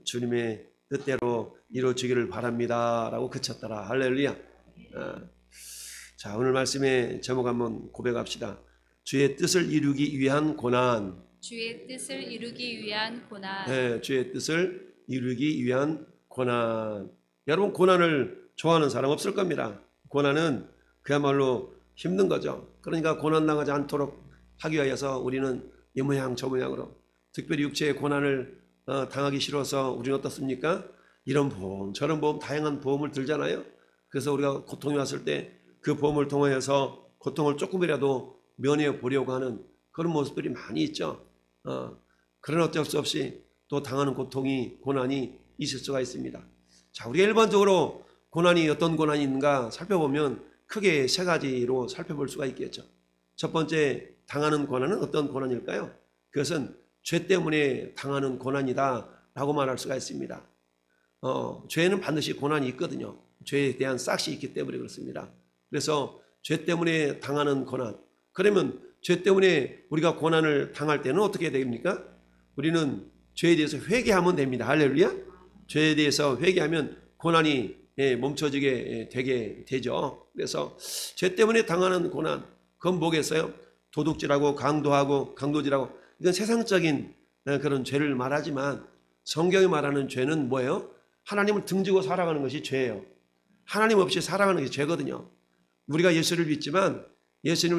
주님의 뜻대로 이루어지기를 바랍니다 라고 그쳤더라. 할렐루야. 자, 오늘 말씀의 제목 한번 고백합시다. 주의 뜻을 이루기 위한 고난. 주의 뜻을 이루기 위한 고난. 네, 주의 뜻을 이루기 위한 고난. 여러분, 고난을 좋아하는 사람 없을 겁니다. 고난은 그야말로 힘든 거죠. 그러니까 고난당하지 않도록 하기 위해서 우리는 이 모양 저 모양으로, 특별히 육체의 고난을 당하기 싫어서 우리는 어떻습니까? 이런 보험 저런 보험 다양한 보험을 들잖아요. 그래서 우리가 고통이 왔을 때 그 보험을 통해서 고통을 조금이라도 면해 보려고 하는 그런 모습들이 많이 있죠. 그러나 어쩔 수 없이 또 당하는 고난이 있을 수가 있습니다. 자, 우리가 일반적으로 고난이 어떤 고난이 있는가 살펴보면 크게 세 가지로 살펴볼 수가 있겠죠. 첫 번째, 당하는 고난은 어떤 고난일까요? 그것은 죄 때문에 당하는 고난이다 라고 말할 수가 있습니다. 죄는 반드시 고난이 있거든요. 죄에 대한 싹이 있기 때문에 그렇습니다. 그래서 죄 때문에 당하는 고난, 그러면 죄 때문에 우리가 고난을 당할 때는 어떻게 됩니까? 우리는 죄에 대해서 회개하면 됩니다. 할렐루야. 죄에 대해서 회개하면 고난이 멈춰지게 되게 되죠. 그래서 죄 때문에 당하는 고난, 그건 뭐겠어요? 도둑질하고 강도질하고, 이건 세상적인 그런 죄를 말하지만 성경이 말하는 죄는 뭐예요? 하나님을 등지고 살아가는 것이 죄예요. 하나님 없이 살아가는 것이 죄거든요. 우리가 예수님을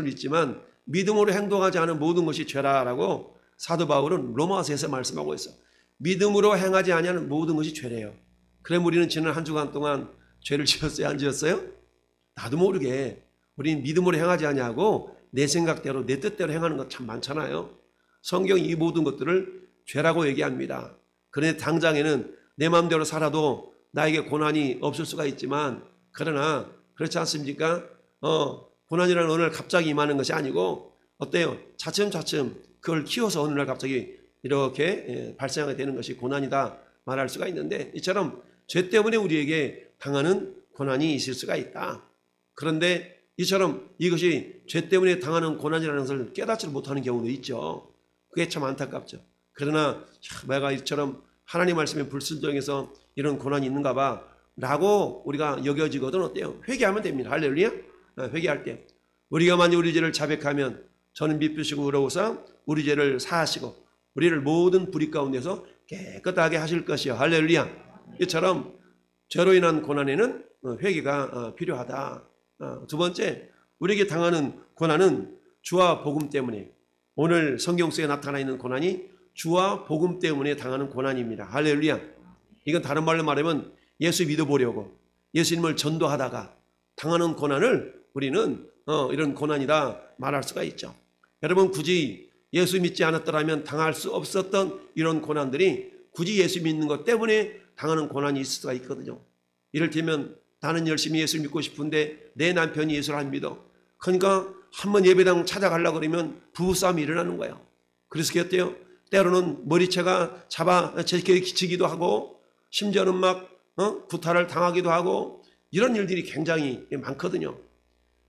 믿지만 믿음으로 행동하지 않은 모든 것이 죄라라고 사도 바울은 로마서에서 말씀하고 있어. 믿음으로 행하지 아니하는 모든 것이 죄래요. 그럼 우리는 지난 한 주간 동안 죄를 지었어요? 안 지었어요? 나도 모르게 우리는 믿음으로 행하지 아니하고 내 생각대로 내 뜻대로 행하는 것 참 많잖아요. 성경이 이 모든 것들을 죄라고 얘기합니다. 그런데 당장에는 내 마음대로 살아도 나에게 고난이 없을 수가 있지만, 그러나 그렇지 않습니까? 고난이라는 어느 날 갑자기 임하는 것이 아니고 어때요? 차츰차츰 그걸 키워서 어느 날 갑자기 이렇게 발생하게 되는 것이 고난이다 말할 수가 있는데, 이처럼 죄 때문에 우리에게 당하는 고난이 있을 수가 있다. 그런데 이처럼 이것이 죄 때문에 당하는 고난이라는 것을 깨닫지 못하는 경우도 있죠. 그게 참 안타깝죠. 그러나 내가 이처럼 하나님 말씀에 불순종해서 이런 고난이 있는가 봐 라고 우리가 여겨지거든 어때요? 회개하면 됩니다. 할렐루야. 회개할 때 우리가 만약 우리 죄를 자백하면 저는 미쁘시고 의로우사 우리 죄를 사하시고 우리를 모든 불의 가운데서 깨끗하게 하실 것이요. 할렐루야. 이처럼 죄로 인한 고난에는 회개가 필요하다. 두 번째, 우리에게 당하는 고난은 주와 복음 때문에, 오늘 성경 속에 나타나 있는 고난이 주와 복음 때문에 당하는 고난입니다. 할렐루야. 이건 다른 말로 말하면 예수 믿어보려고 예수님을 전도하다가 당하는 고난을 우리는 이런 고난이다 말할 수가 있죠. 여러분, 굳이 예수 믿지 않았더라면 당할 수 없었던 이런 고난들이 굳이 예수 믿는 것 때문에 당하는 고난이 있을 수가 있거든요. 이를테면 나는 열심히 예수 믿고 싶은데 내 남편이 예수를 안 믿어. 그러니까 한번 예배당 찾아가려고 그러면 부부싸움이 일어나는 거예요. 그래서 그게 어때요? 때로는 머리채가 제끼기도 하고 심지어는 막 구타를 당하기도 하고 이런 일들이 굉장히 많거든요.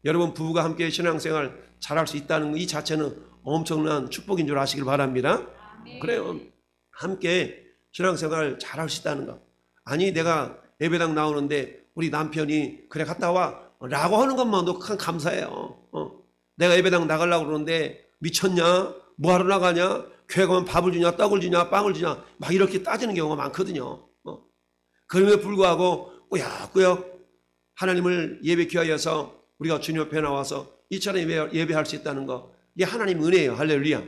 여러분, 부부가 함께 신앙생활 잘할 수 있다는 이 자체는 엄청난 축복인 줄 아시길 바랍니다. 그래요. 함께 신앙생활 잘할 수 있다는 거. 아니, 내가 예배당 나오는데 우리 남편이 그래 갔다 와 라고 하는 것만도 큰 감사해요. 내가 예배당 나가려고 그러는데 미쳤냐? 뭐하러 나가냐? 교회 가면 밥을 주냐? 떡을 주냐? 빵을 주냐? 막 이렇게 따지는 경우가 많거든요. 그럼에도 불구하고 꾸역꾸역 하나님을 예배케 하여서 우리가 주님 옆에 나와서 이처럼 예배할 수 있다는 거, 이게 하나님 은혜예요. 할렐루야.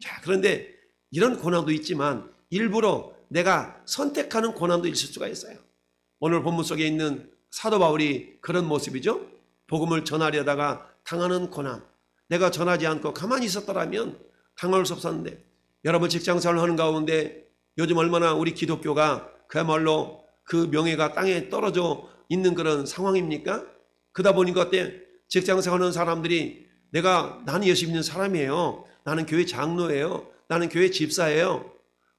자, 그런데 이런 고난도 있지만 일부러 내가 선택하는 고난도 있을 수가 있어요. 오늘 본문 속에 있는 사도 바울이 그런 모습이죠. 복음을 전하려다가 당하는 고난, 내가 전하지 않고 가만히 있었더라면 당할 수 없었는데, 여러분 직장생활을 하는 가운데 요즘 얼마나 우리 기독교가 그야말로 그 명예가 땅에 떨어져 있는 그런 상황입니까? 그러다 보니까 어때? 직장생활하는 사람들이 나는 예수 믿는 사람이에요, 나는 교회 장로예요, 나는 교회 집사예요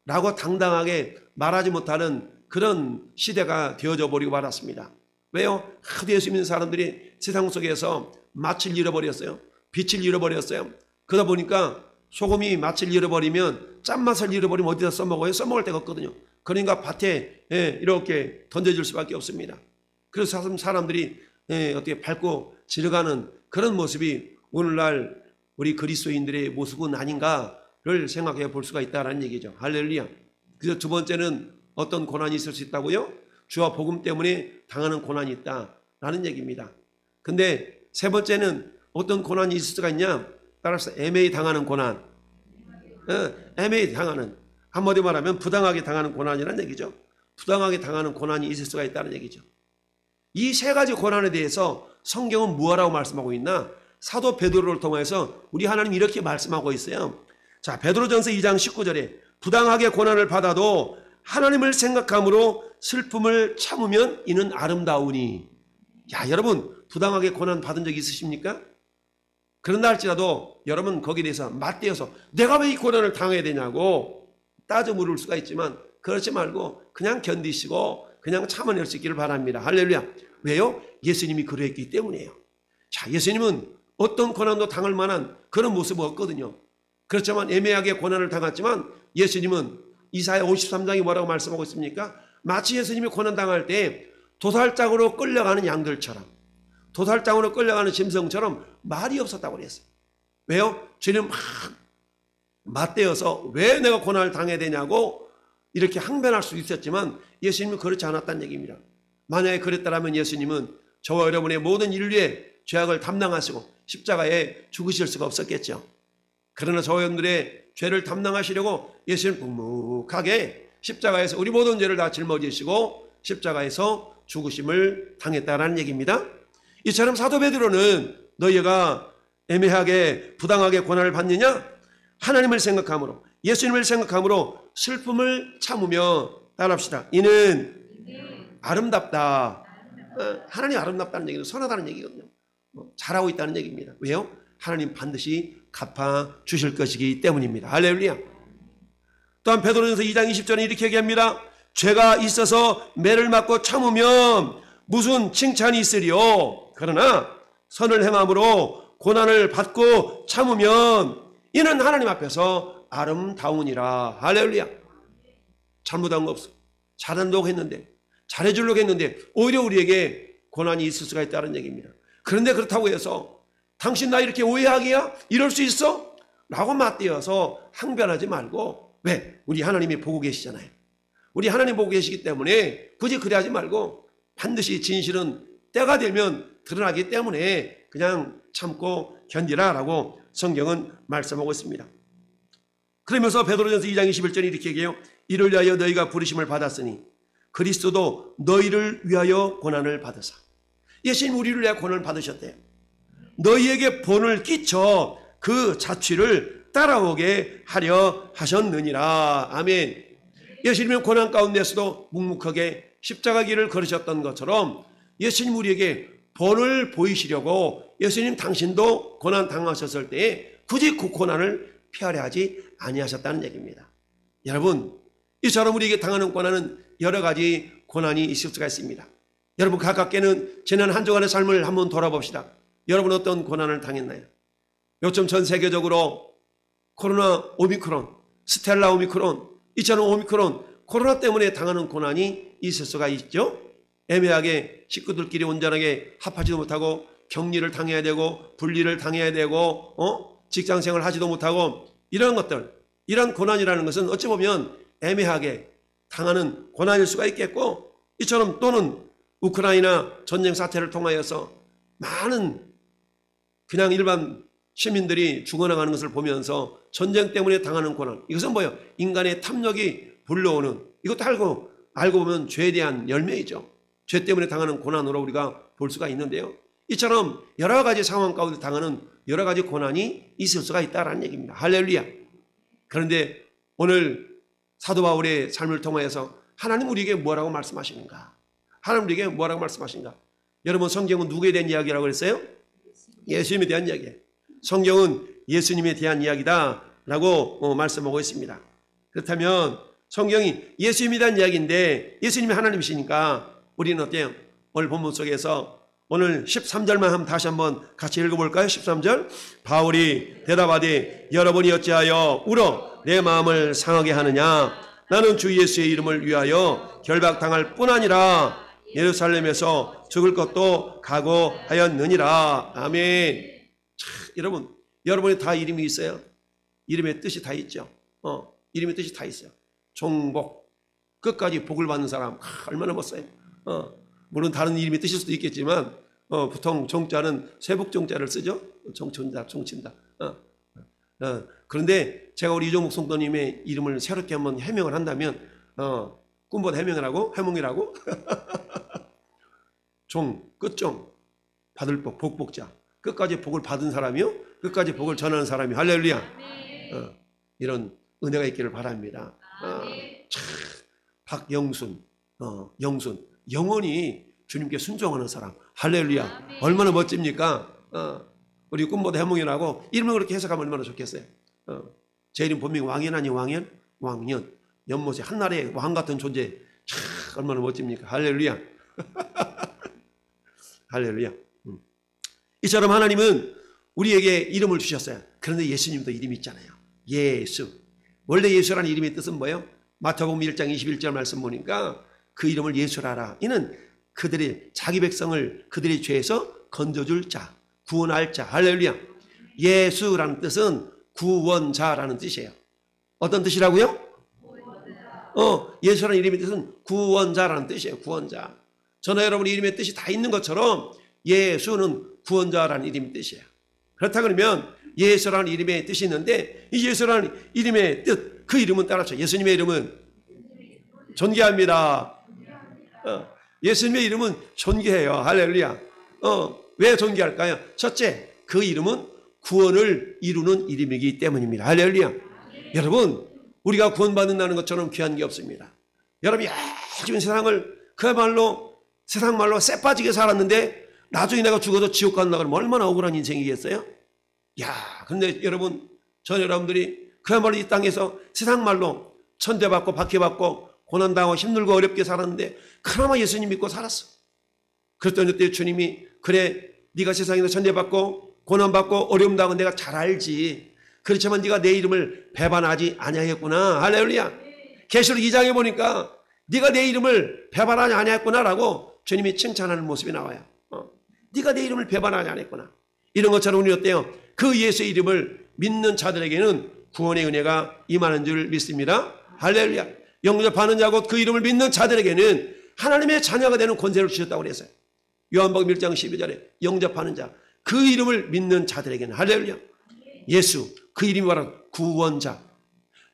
라고 당당하게 말하지 못하는 그런 시대가 되어져 버리고 말았습니다. 왜요? 하도 예수 믿는 사람들이 세상 속에서 맛을 잃어버렸어요. 빛을 잃어버렸어요. 그러다 보니까 소금이 맛을 잃어버리면 짠맛을 잃어버리면 어디다 써먹어요? 써먹을 데가 없거든요. 그러니까 밭에 이렇게 던져질 수밖에 없습니다. 그래서 사람들이 어떻게 밟고 지나가는 그런 모습이 오늘날 우리 그리스도인들의 모습은 아닌가를 생각해 볼 수가 있다는 얘기죠. 할렐루야. 그래서 두 번째는 어떤 고난이 있을 수 있다고요? 주와 복음 때문에 당하는 고난이 있다라는 얘기입니다. 근데 세 번째는 어떤 고난이 있을 수가 있냐? 따라서 애매히 당하는 고난. 애매히 당하는, 한마디 말하면 부당하게 당하는 고난이라는 얘기죠. 부당하게 당하는 고난이 있을 수가 있다는 얘기죠. 이 세 가지 고난에 대해서 성경은 무엇이라고 말씀하고 있나? 사도 베드로를 통해서 우리 하나님 이렇게 말씀하고 있어요. 자, 베드로전서 2장 19절에 부당하게 고난을 받아도 하나님을 생각함으로 슬픔을 참으면 이는 아름다우니. 야, 여러분 부당하게 고난 받은 적 있으십니까? 그런다 할지라도 여러분 거기에 대해서 맞대어서 내가 왜 이 고난을 당해야 되냐고 따져 물을 수가 있지만 그렇지 말고 그냥 견디시고 그냥 참아낼 수 있기를 바랍니다. 할렐루야. 왜요? 예수님이 그랬기 때문이에요. 자, 예수님은 어떤 고난도 당할 만한 그런 모습은 없거든요. 그렇지만 애매하게 고난을 당했지만 예수님은 이사야 53장이 뭐라고 말씀하고 있습니까? 마치 예수님이 고난당할 때 도살장으로 끌려가는 양들처럼, 도살장으로 끌려가는 짐승처럼 말이 없었다고 그랬어요. 왜요? 주님 막 맞대어서 왜 내가 고난을 당해야 되냐고 이렇게 항변할 수 있었지만 예수님은 그렇지 않았다는 얘기입니다. 만약에 그랬다면 예수님은 저와 여러분의 모든 인류의 죄악을 담당하시고 십자가에 죽으실 수가 없었겠죠. 그러나 저와 여러분들의 죄를 담당하시려고 예수님은 묵묵하게 십자가에서 우리 모든 죄를 다 짊어지시고 십자가에서 죽으심을 당했다라는 얘기입니다. 이처럼 사도 베드로는 너희가 애매하게 부당하게 고난을 받느냐? 하나님을 생각함으로, 예수님을 생각함으로 슬픔을 참으며 따라합시다. 이는 아름답다. 하나님 아름답다는 얘기는 선하다는 얘기거든요. 잘하고 있다는 얘기입니다. 왜요? 하나님 반드시 갚아주실 것이기 때문입니다. 할렐루야. 또한 베드로전서 2장 20절에 이렇게 얘기합니다. 죄가 있어서 매를 맞고 참으면 무슨 칭찬이 있으리요. 그러나 선을 행함으로 고난을 받고 참으면 이는 하나님 앞에서 아름다우니라. 할렐루야. 잘못한 거 없어. 잘한다고 했는데, 잘해주려고 했는데 오히려 우리에게 고난이 있을 수가 있다는 얘기입니다. 그런데 그렇다고 해서 당신 나 이렇게 오해하기야? 이럴 수 있어? 라고 맞대어서 항변하지 말고, 왜? 우리 하나님이 보고 계시잖아요. 우리 하나님 보고 계시기 때문에 굳이 그래하지 말고 반드시 진실은 때가 되면 드러나기 때문에 그냥 참고 견디라 라고 성경은 말씀하고 있습니다. 그러면서 베드로전서 2장 21절에 이렇게 얘기해요. 이를 위하여 너희가 부르심을 받았으니 그리스도도 너희를 위하여 고난을 받으사. 예수님 우리를 위하여 고난을 받으셨대요. 너희에게 본을 끼쳐 그 자취를 따라오게 하려 하셨느니라. 아멘. 예수님은 고난 가운데서도 묵묵하게 십자가 길을 걸으셨던 것처럼 예수님 우리에게 본을 보이시려고 예수님 당신도 고난 당하셨을 때에 굳이 그 고난을 피하려 하지 아니하셨다는 얘기입니다. 여러분, 이처럼 우리에게 당하는 고난은 여러 가지 고난이 있을 수가 있습니다. 여러분 가깝게는 지난 한 주간의 삶을 한번 돌아봅시다. 여러분 어떤 고난을 당했나요? 요즘 전 세계적으로 코로나 오미크론, 스텔라 오미크론, 이처럼 오미크론, 코로나 때문에 당하는 고난이 있을 수가 있죠. 애매하게 식구들끼리 온전하게 합하지도 못하고 격리를 당해야 되고 분리를 당해야 되고 직장생활을 하지도 못하고 이런 것들, 이런 고난이라는 것은 어찌 보면 애매하게 당하는 고난일 수가 있겠고, 이처럼 또는 우크라이나 전쟁 사태를 통하여서 많은 그냥 일반 시민들이 죽어나가는 것을 보면서 전쟁 때문에 당하는 고난, 이것은 뭐예요? 인간의 탐욕이 불러오는, 이것도 알고 보면 죄에 대한 열매이죠. 죄 때문에 당하는 고난으로 우리가 볼 수가 있는데요. 이처럼 여러 가지 상황 가운데 당하는 여러 가지 고난이 있을 수가 있다는 얘기입니다. 할렐루야. 그런데 오늘 사도 바울의 삶을 통하여서 하나님 우리에게 뭐라고 말씀하시는가? 하나님 우리에게 뭐라고 말씀하시는가? 여러분 성경은 누구에 대한 이야기라고 그랬어요? 예수님에 대한 이야기예요. 성경은 예수님에 대한 이야기다 라고 말씀하고 있습니다. 그렇다면 성경이 예수님에 대한 이야기인데 예수님이 하나님이시니까 우리는 어때요? 오늘 본문 속에서 오늘 13절만 한번 다시 한번 같이 읽어볼까요? 13절. 바울이 대답하되 여러분이 어찌하여 울어 내 마음을 상하게 하느냐? 나는 주 예수의 이름을 위하여 결박당할 뿐 아니라 예루살렘에서 죽을 것도 각오하였느니라. 아멘. 여러분, 여러분이 다 이름이 있어요. 이름의 뜻이 다 있죠. 이름의 뜻이 다 있어요. 종복, 끝까지 복을 받는 사람, 얼마나 멋져요. 물론 다른 이름의 뜻일 수도 있겠지만 보통 종자는 세복종자를 쓰죠. 종친다, 종친다. 그런데 제가 우리 이종목 성도님의 이름을 새롭게 한번 해명을 한다면 꿈보다 해몽이라고 종, 끝종, 받을 복, 복복자, 끝까지 복을 받은 사람이요, 끝까지 복을 전하는 사람이. 할렐루야. 이런 은혜가 있기를 바랍니다. 박영순, 영순, 영원히 주님께 순종하는 사람. 할렐루야. 얼마나 멋집니까? 우리 꿈보다 해몽이라고 이름을 그렇게 해석하면 얼마나 좋겠어요. 제 이름 본명 왕연 아니 왕연? 왕연. 연못에 한나라의 왕 같은 존재. 얼마나 멋집니까? 할렐루야. 할렐루야. 이처럼 하나님은 우리에게 이름을 주셨어요. 그런데 예수님도 이름이 있잖아요. 예수. 원래 예수라는 이름의 뜻은 뭐예요? 마태복음 1장 21절 말씀 보니까 그 이름을 예수라라. 이는 그들의 자기 백성을 그들의 죄에서 건져줄 자, 구원할 자. 할렐루야. 예수라는 뜻은 구원자라는 뜻이에요. 어떤 뜻이라고요? 예수라는 이름의 뜻은 구원자라는 뜻이에요. 구원자. 저나 여러분 이름의 뜻이 다 있는 것처럼 예수는 구원자라는 이름의 뜻이에요. 그렇다 그러면 예수라는 이름의 뜻이 있는데 이 예수라는 이름의 뜻, 그 이름은 따라서 예수님의 이름은 존귀합니다. 예수님의 이름은 존귀해요. 할렐루야. 왜 존귀할까요? 첫째, 그 이름은 구원을 이루는 이름이기 때문입니다. 할렐루야. 여러분, 우리가 구원받는다는 것처럼 귀한 게 없습니다. 여러분이 요즘 세상을 그야말로 세상 말로 쎄빠지게 살았는데 나중에 내가 죽어서 지옥 간다 그러면 얼마나 억울한 인생이겠어요? 근데 여러분, 전 여러분들이 그야말로 이 땅에서 세상 말로 천대받고 박해받고 고난당하고 힘들고 어렵게 살았는데 그나마 예수님 믿고 살았어. 그랬더니 그때 주님이 그래, 네가 세상에서 천대받고 고난받고 어려움 당한 내가 잘 알지. 그렇지만 네가 내 이름을 배반하지 아니하였구나. 할렐루야. 계시록 2장에 보니까 네가 내 이름을 배반하지 아니하였구나라고 주님이 칭찬하는 모습이 나와요. 네가 내 이름을 배반하지 아니했구나. 이런 것처럼 우리 어때요? 그 예수의 이름을 믿는 자들에게는 구원의 은혜가 임하는 줄 믿습니다. 할렐루야. 영접하는 자 곧 그 이름을 믿는 자들에게는 하나님의 자녀가 되는 권세를 주셨다고 그랬어요. 요한복음 1장 12절에 영접하는 자, 그 이름을 믿는 자들에게는. 할렐루야. 예수, 그 이름이 바로 구원자.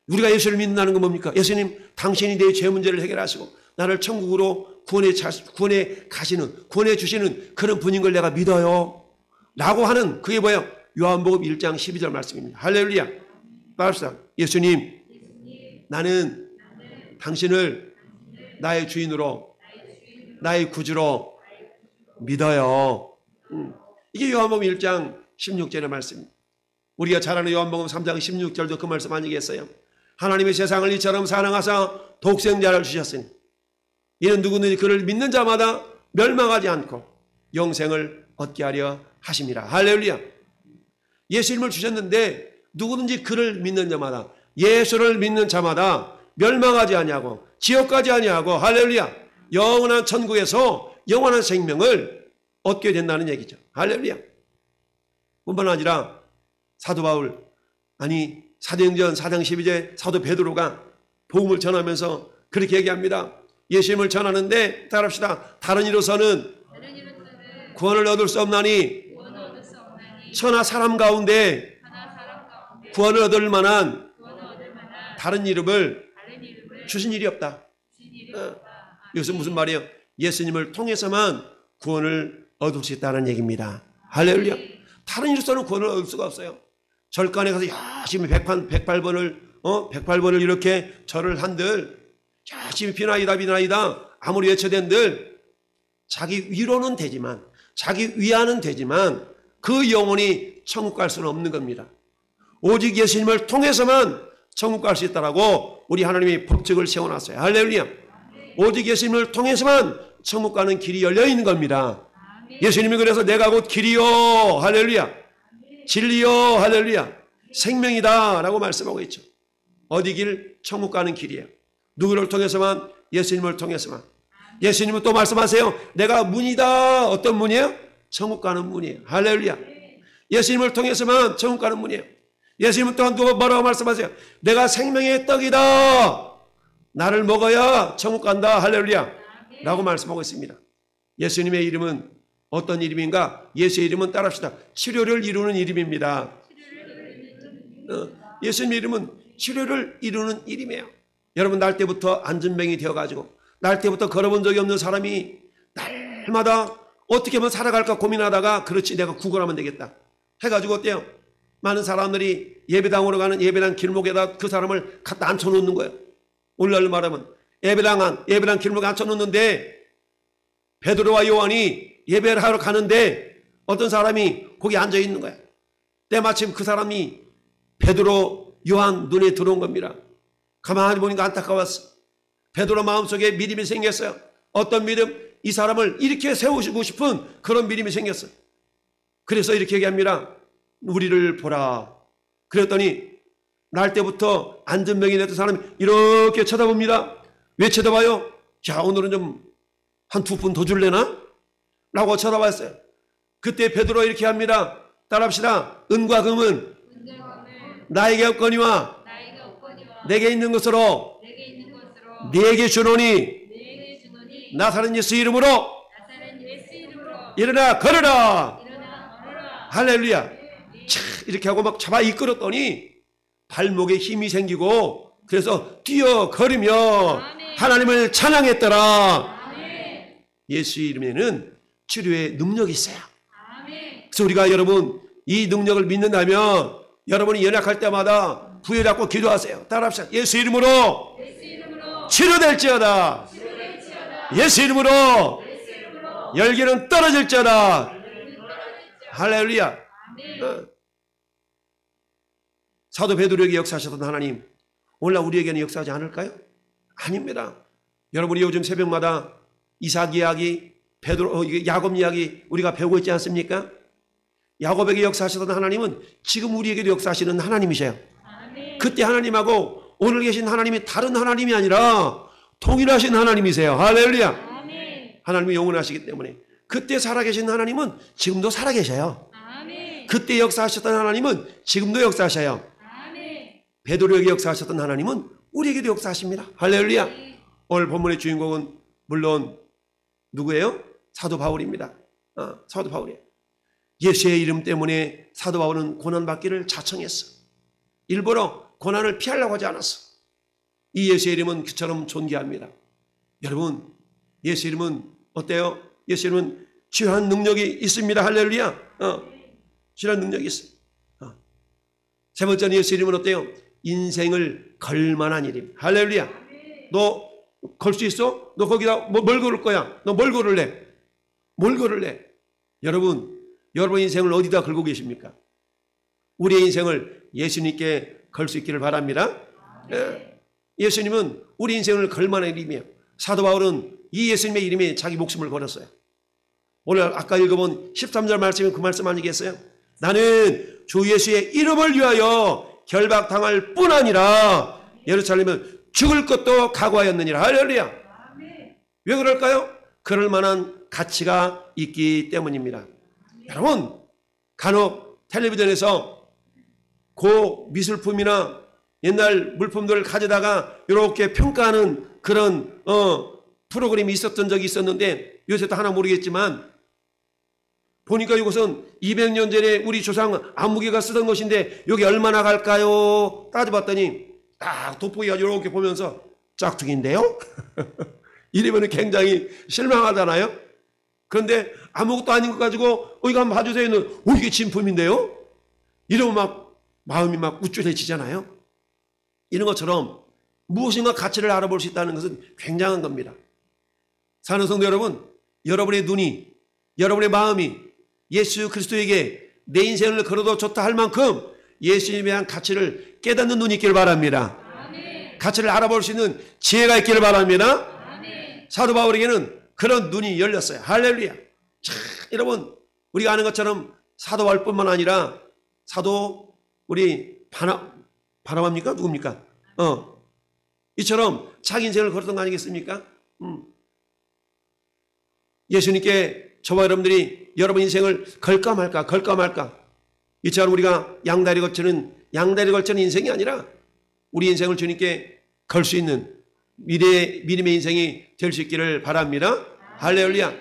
우리가 예수를 믿는다는 건 뭡니까? 예수님, 당신이 내 죄 문제를 해결하시고 나를 천국으로 구원해 가시는, 구원해 주시는 그런 분인 걸 내가 믿어요 라고 하는, 그게 뭐예요? 요한복음 1장 12절 말씀입니다. 할렐루야. 따라합시다. 예수님, 나는 당신을 나의 주인으로, 나의 구주로 믿어요. 이게 요한복음 1장 16절의 말씀입니다. 우리가 잘 아는 요한복음 3장 16절도 그 말씀 아니겠어요? 하나님의 세상을 이처럼 사랑하사 독생자를 주셨으니 이는 누구든지 그를 믿는 자마다 멸망하지 않고 영생을 얻게 하려 하심이라. 할렐루야. 예수님을 주셨는데 누구든지 그를 믿는 자마다, 예수를 믿는 자마다 멸망하지 아니하고 지옥까지 아니하고, 할렐루야, 영원한 천국에서 영원한 생명을 얻게 된다는 얘기죠. 할렐루야. 뿐만 아니라 사도 바울, 아니 사도행전 4장 12절 사도 베드로가 복음을 전하면서 그렇게 얘기합니다. 예수님을 전하는데 따라합시다. 다른 이로서는 구원을 얻을 수 없나니 천하 사람 가운데 구원을 얻을 만한 다른 이름을 주신 일이 없다. 이것은 무슨 말이에요? 예수님을 통해서만 구원을 얻을 수 있다는 얘기입니다. 할렐루야. 다른 이로서는 구원을 얻을 수가 없어요. 절간에 가서 열심히 108번을 이렇게 절을 한들, 열심히 비나이다 아무리 외쳐댄들 자기 위로는 되지만, 자기 위안은 되지만 그 영혼이 천국 갈 수는 없는 겁니다. 오직 예수님을 통해서만 천국 갈 수 있다라고 우리 하나님이 법칙을 세워놨어요. 할렐루야. 오직 예수님을 통해서만 천국 가는 길이 열려 있는 겁니다. 예수님이 그래서 내가 곧 길이요, 할렐루야, 진리요, 할렐루야, 생명이다 라고 말씀하고 있죠. 어디 길? 천국 가는 길이에요. 누구를 통해서만? 예수님을 통해서만. 예수님은 또 말씀하세요. 내가 문이다. 어떤 문이에요? 천국 가는 문이에요. 할렐루야. 예수님을 통해서만 천국 가는 문이에요. 예수님은 또한 또 뭐라고 말씀하세요? 내가 생명의 떡이다. 나를 먹어야 천국 간다. 할렐루야. 라고 말씀하고 있습니다. 예수님의 이름은 어떤 이름인가? 예수의 이름은 따라합시다. 치료를 이루는 이름입니다. 예수님의 이름은 치료를 이루는 이름이에요. 여러분, 날 때부터 안전병이 되어가지고 날 때부터 걸어본 적이 없는 사람이 날마다 어떻게 하면 살아갈까 고민하다가 그렇지 내가 구걸하면 되겠다 해가지고 어때요? 많은 사람들이 예배당으로 가는 예배당 길목에다 그 사람을 갖다 앉혀놓는 거예요. 오늘날로 말하면 예배당 길목에 앉혀놓는데 베드로와 요한이 예배를 하러 가는데 어떤 사람이 거기 앉아있는 거예요. 때마침 그 사람이 베드로 요한 눈에 들어온 겁니다. 가만히 보니까 안타까웠어. 베드로 마음속에 믿음이 생겼어요. 어떤 믿음? 이 사람을 이렇게 세우시고 싶은 그런 믿음이 생겼어요. 그래서 이렇게 얘기합니다. 우리를 보라. 그랬더니 날 때부터 안전병이 됐던 사람이 이렇게 쳐다봅니다. 왜 쳐다봐요? 자, 오늘은 좀 한 2푼 더 줄래나? 라고 쳐다봤어요. 그때 베드로 이렇게 합니다. 따라합시다. 은과 금은 나에게 없거니와 내게 있는 것으로 네게 주노니 나사렛 예수 이름으로 일어나 걸어라. 할렐루야. 차, 이렇게 하고 막 잡아 이끌었더니 발목에 힘이 생기고 그래서 뛰어 걸으며 하나님을 찬양했더라. 예수 이름에는 치료의 능력이 있어요. 그래서 우리가 여러분 이 능력을 믿는다면 여러분이 연약할 때마다 부여잡고 기도하세요. 따라합시다. 예수 이름으로 치료될지어다. 예수 이름으로 열기는 떨어질지어다. 할렐루야. 사도 베드로에게 역사하셨던 하나님 오늘날 우리에게는 역사하지 않을까요? 아닙니다. 여러분이 요즘 새벽마다 이삭 이야기, 야곱 이야기 우리가 배우고 있지 않습니까? 야곱에게 역사하셨던 하나님은 지금 우리에게도 역사하시는 하나님이세요. 그때 하나님하고 오늘 계신 하나님이 다른 하나님이 아니라 동일하신 하나님이세요. 할렐루야. 하나님이 영원하시기 때문에 그때 살아계신 하나님은 지금도 살아계셔요. 그때 역사하셨던 하나님은 지금도 역사하셔요. 베드로에게 역사하셨던 하나님은 우리에게도 역사하십니다. 할렐루야. 오늘 본문의 주인공은 물론 누구예요? 사도 바울입니다. 사도 바울이에요. 예수의 이름 때문에 사도 바울은 고난받기를 자청했어. 일부러 고난을 피하려고 하지 않았어. 이 예수의 이름은 그처럼 존귀합니다. 여러분, 예수 이름은 어때요? 예수 이름은 치유한 능력이 있습니다. 할렐루야. 치유한 능력이 있어요. 세 번째는 예수 이름은 어때요? 인생을 걸만한 이름. 할렐루야. 너 걸 수 있어? 너 거기다 뭘 걸을 거야? 너 뭘 걸을래? 뭘 걸을래? 여러분 인생을 어디다 걸고 계십니까? 우리의 인생을 예수님께 걸 수 있기를 바랍니다. 예수님은 우리 인생을 걸만한 이름이에요. 사도 바울은 이 예수님의 이름에 자기 목숨을 걸었어요. 오늘 아까 읽어본 13절 말씀은 그 말씀 아니겠어요? 나는 주 예수의 이름을 위하여 결박당할 뿐 아니라 예루살렘은 죽을 것도 각오하였느니라. 할렐루야. 왜 그럴까요? 그럴 만한 가치가 있기 때문입니다. 여러분, 간혹 텔레비전에서 고 미술품이나 옛날 물품들을 가져다가 이렇게 평가하는 그런 프로그램이 있었던 적이 있었는데 요새 또 하나 모르겠지만 보니까 이것은 200년 전에 우리 조상 안무개가 쓰던 것인데 여기 얼마나 갈까요? 따져봤더니 딱 돋보기가 이렇게 보면서 짝퉁인데요? 이러면 굉장히 실망하잖아요. 그런데 아무것도 아닌 것 가지고 이거 한번 봐주세요. 이게 진품인데요? 이러면 막 마음이 막 우쭐해지잖아요. 이런 것처럼 무엇인가 가치를 알아볼 수 있다는 것은 굉장한 겁니다. 사는 성도 여러분, 여러분의 눈이, 여러분의 마음이 예수 그리스도에게 내 인생을 걸어도 좋다 할 만큼 예수님에 대한 가치를 깨닫는 눈이 있기를 바랍니다. 아멘. 가치를 알아볼 수 있는 지혜가 있기를 바랍니다. 아멘. 사도 바울에게는 그런 눈이 열렸어요. 할렐루야. 자, 여러분 우리가 아는 것처럼 사도 바울뿐만 아니라 사도 우리 바나바입니까? 누굽니까? 이처럼 자기 인생을 걸었던 거 아니겠습니까? 예수님께 저와 여러분들이 여러분 인생을 걸까 말까. 이처럼 우리가 양다리 걸치는 인생이 아니라 우리 인생을 주님께 걸 수 있는 믿음의 인생이 될 수 있기를 바랍니다. 할렐루야.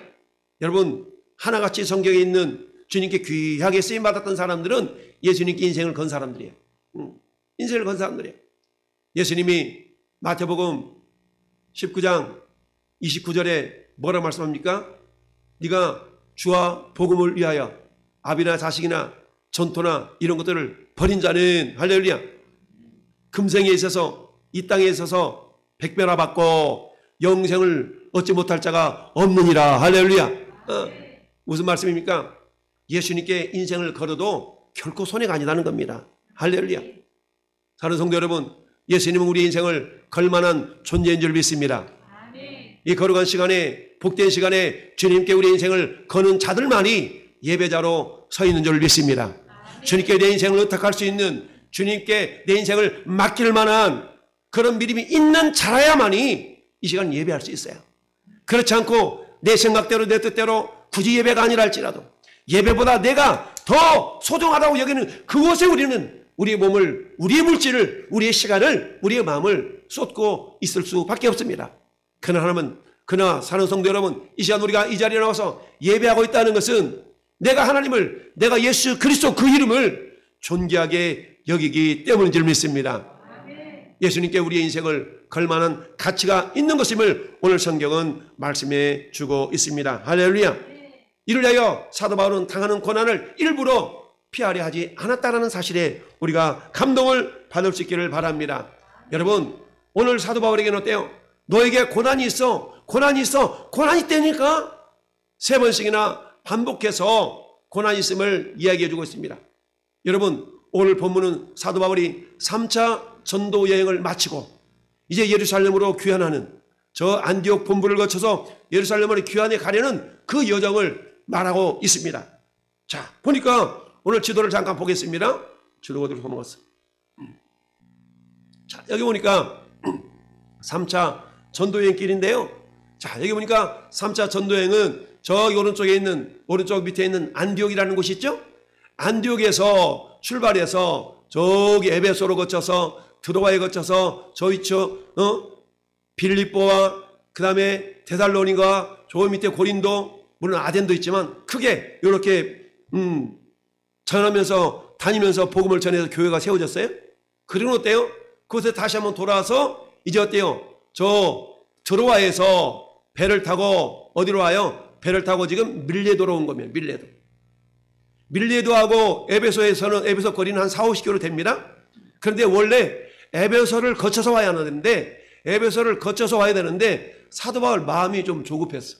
여러분, 하나같이 성경에 있는 주님께 귀하게 쓰임받았던 사람들은 예수님께 인생을 건 사람들이에요. 인생을 건 사람들이에요. 예수님이 마태복음 19장 29절에 뭐라 말씀합니까? 네가 주와 복음을 위하여 아비나 자식이나 전토나 이런 것들을 버린 자는 할렐루야 금생에 있어서 이 땅에 있어서 백배나 받고 영생을 얻지 못할 자가 없느니라. 할렐루야. 무슨 말씀입니까? 예수님께 인생을 걸어도 결코 손해가 아니라는 겁니다. 할렐루야. 사랑하는 성도 여러분, 예수님은 우리 인생을 걸만한 존재인 줄 믿습니다. 이 거룩한 시간에, 복된 시간에 주님께 우리 인생을 거는 자들만이 예배자로 서 있는 줄 믿습니다. 주님께 내 인생을 의탁할 수 있는, 주님께 내 인생을 맡길 만한 그런 믿음이 있는 자라야만이 이 시간 예배할 수 있어요. 그렇지 않고 내 생각대로 내 뜻대로 굳이 예배가 아니라 할지라도 예배보다 내가 더 소중하다고 여기는 그곳에 우리는 우리의 몸을, 우리의 물질을, 우리의 시간을, 우리의 마음을 쏟고 있을 수밖에 없습니다. 그러나 사는 성도 여러분, 이 시간 우리가 이 자리에 나와서 예배하고 있다는 것은 내가 하나님을, 내가 예수 그리스도 그 이름을 존귀하게 여기기 때문인 줄 믿습니다. 예수님께 우리의 인생을 걸만한 가치가 있는 것임을 오늘 성경은 말씀해 주고 있습니다. 할렐루야. 이를 위하여 사도 바울은 당하는 고난을 일부러 피하려 하지 않았다는 사실에 우리가 감동을 받을 수 있기를 바랍니다. 여러분, 오늘 사도 바울에게는 어때요? 너에게 고난이 있어. 고난이 있다니까 3번씩이나 반복해서 고난이 있음을 이야기해 주고 있습니다. 여러분, 오늘 본문은 사도 바울이 3차 전도 여행을 마치고 이제 예루살렘으로 귀환하는, 저 안디옥 본부를 거쳐서 예루살렘으로 귀환해 가려는 그 여정을 말하고 있습니다. 자, 보니까 오늘 지도를 잠깐 보겠습니다. 지도가 어디로 넘어갔어? 자, 여기 보니까 3차 전도여행 길인데요. 자, 여기 보니까 3차 전도여행은 저기 오른쪽 밑에 있는 안디옥이라는 곳이 있죠? 안디옥에서 출발해서 저기 에베소로 거쳐서 드로아에 거쳐서 저 위쪽 빌립보와 그 다음에 데살로니가 저 밑에 고린도, 물론 아덴도 있지만 크게 이렇게 전하면서 다니면서 복음을 전해서 교회가 세워졌어요. 그리고 어때요? 그곳에 다시 한번 돌아와서 이제 어때요? 저 드로아에서 배를 타고 어디로 와요? 배를 타고 지금 밀레도로 온 겁니다. 밀레도하고 에베소 거리는 한 40-50km 됩니다. 그런데 원래 에베소를 거쳐서 와야 하는데 사도 바울 마음이 좀 조급했어.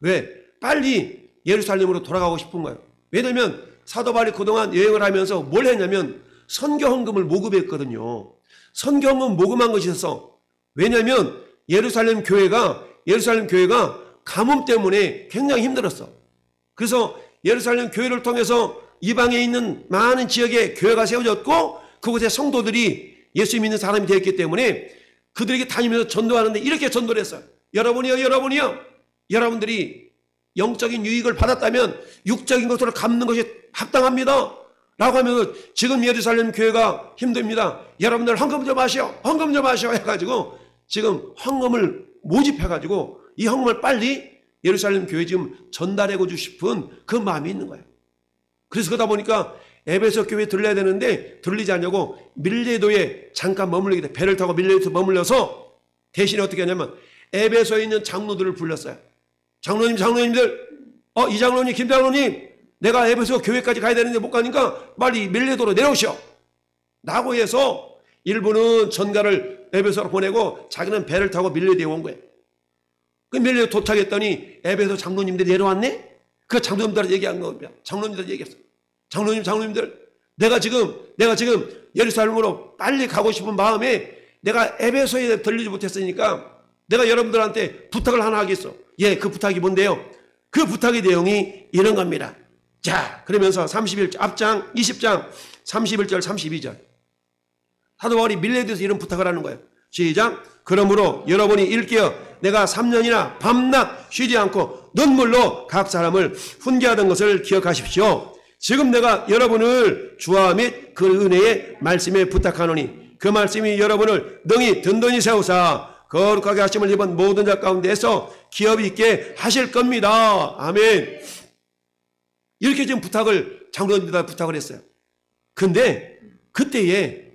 왜? 빨리 예루살렘으로 돌아가고 싶은 거예요. 왜냐하면 사도 바울이 그동안 여행을 하면서 뭘 했냐면 선교 헌금을 모금했거든요. 선교 헌금 모금한 것이 있어서, 왜냐하면 예루살렘 교회가 가뭄 때문에 굉장히 힘들었어. 그래서 예루살렘 교회를 통해서 이방에 있는 많은 지역에 교회가 세워졌고 그곳에 성도들이 예수 믿는 사람이 되었기 때문에 그들에게 다니면서 전도하는데 이렇게 전도를 했어요. 여러분이요. 여러분들이 영적인 유익을 받았다면 육적인 것으로 갚는 것이 합당합니다. 라고 하면서 지금 예루살렘 교회가 힘듭니다. 여러분들 헌금 좀 하시오 해가지고 지금 헌금을 모집해가지고 이 헌금을 빨리 예루살렘 교회 지금 전달하고 주고 싶은 그 마음이 있는 거예요. 그래서 그러다 보니까 에베소 교회에 들려야 되는데 들리지 않냐고 밀레도에 잠깐 머물게 돼. 배를 타고 밀레도에 머물러서 대신에 어떻게 하냐면 에베소에 있는 장로들을 불렀어요. 장로님들, 이 장로님, 김 장로님, 내가 에베소 교회까지 가야 되는데 못 가니까 빨리 밀레도로 내려오시오. 라고 해서 일부는 전가를 에베소로 보내고 자기는 배를 타고 밀레도에 온 거예요. 그 밀레도 도착했더니 에베소 장로님들이 내려왔네? 그 장로님들한테 얘기한 겁니다. 장로님들 얘기했어. 장로님들, 내가 지금 예루살렘으로 빨리 가고 싶은 마음에 내가 에베소에 들리지 못했으니까 내가 여러분들한테 부탁을 하나 하겠어. 예, 그 부탁이 뭔데요? 그 부탁의 내용이 이런 겁니다. 자, 그러면서 31절, 앞장 20장 31절, 32절. 사도 바울이 밀레도에서 이런 부탁을 하는 거예요. 시작. 그러므로 여러분이 일깨어 내가 3년이나 밤낮 쉬지 않고 눈물로 각 사람을 훈계하던 것을 기억하십시오. 지금 내가 여러분을 주와 및 그 은혜의 말씀에 부탁하노니 그 말씀이 여러분을 능히 든든히 세우사 거룩하게 하심을 입은 모든 자 가운데서 기업 있게 하실 겁니다. 아멘. 이렇게 지금 장로님들한테 부탁을 했어요. 근데 그때에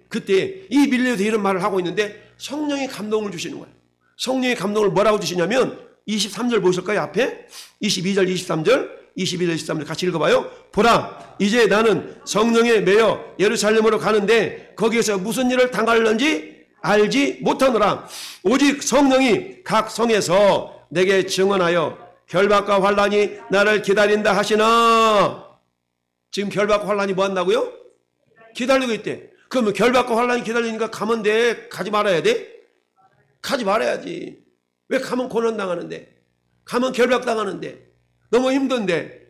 이 밀레도에 이런 말을 하고 있는데 성령이 감동을 주시는 거예요. 성령의 감동을 뭐라고 주시냐면 23절 보실까요? 앞에 22절 23절 22절 23절 같이 읽어봐요. 보라 이제 나는 성령에 매여 예루살렘으로 가는데 거기에서 무슨 일을 당할는지 알지 못하노라. 오직 성령이 각 성에서 내게 증언하여 결박과 환란이 나를 기다린다 하시나. 지금 결박과 환란이 뭐 한다고요? 기다리고 있대. 그러면 결박과 환란이 기다리니까 가면 돼? 가지 말아야 돼? 가지 말아야지. 왜 가면 고난당하는데? 가면 결박당하는데? 너무 힘든데?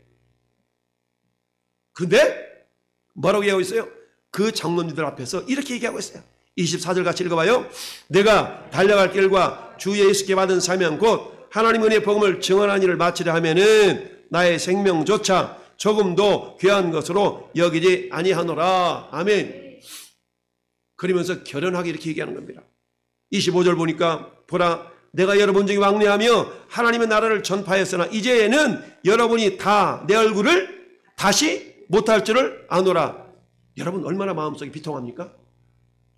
근데 뭐라고 얘기하고 있어요? 그 장로님들 앞에서 이렇게 얘기하고 있어요. 24절 같이 읽어봐요. 내가 달려갈 길과 주 예수께 받은 사명 곧 하나님 은혜의 복음을 증언한 일을 마치려 하면은 나의 생명조차 조금도 귀한 것으로 여기지 아니하노라. 아멘. 그러면서 결연하게 이렇게 얘기하는 겁니다. 25절 보니까 보라 내가 여러분 중에 왕래하며 하나님의 나라를 전파했으나 이제는 여러분이 다 내 얼굴을 다시 못할 줄을 아노라. 여러분 얼마나 마음속이 비통합니까?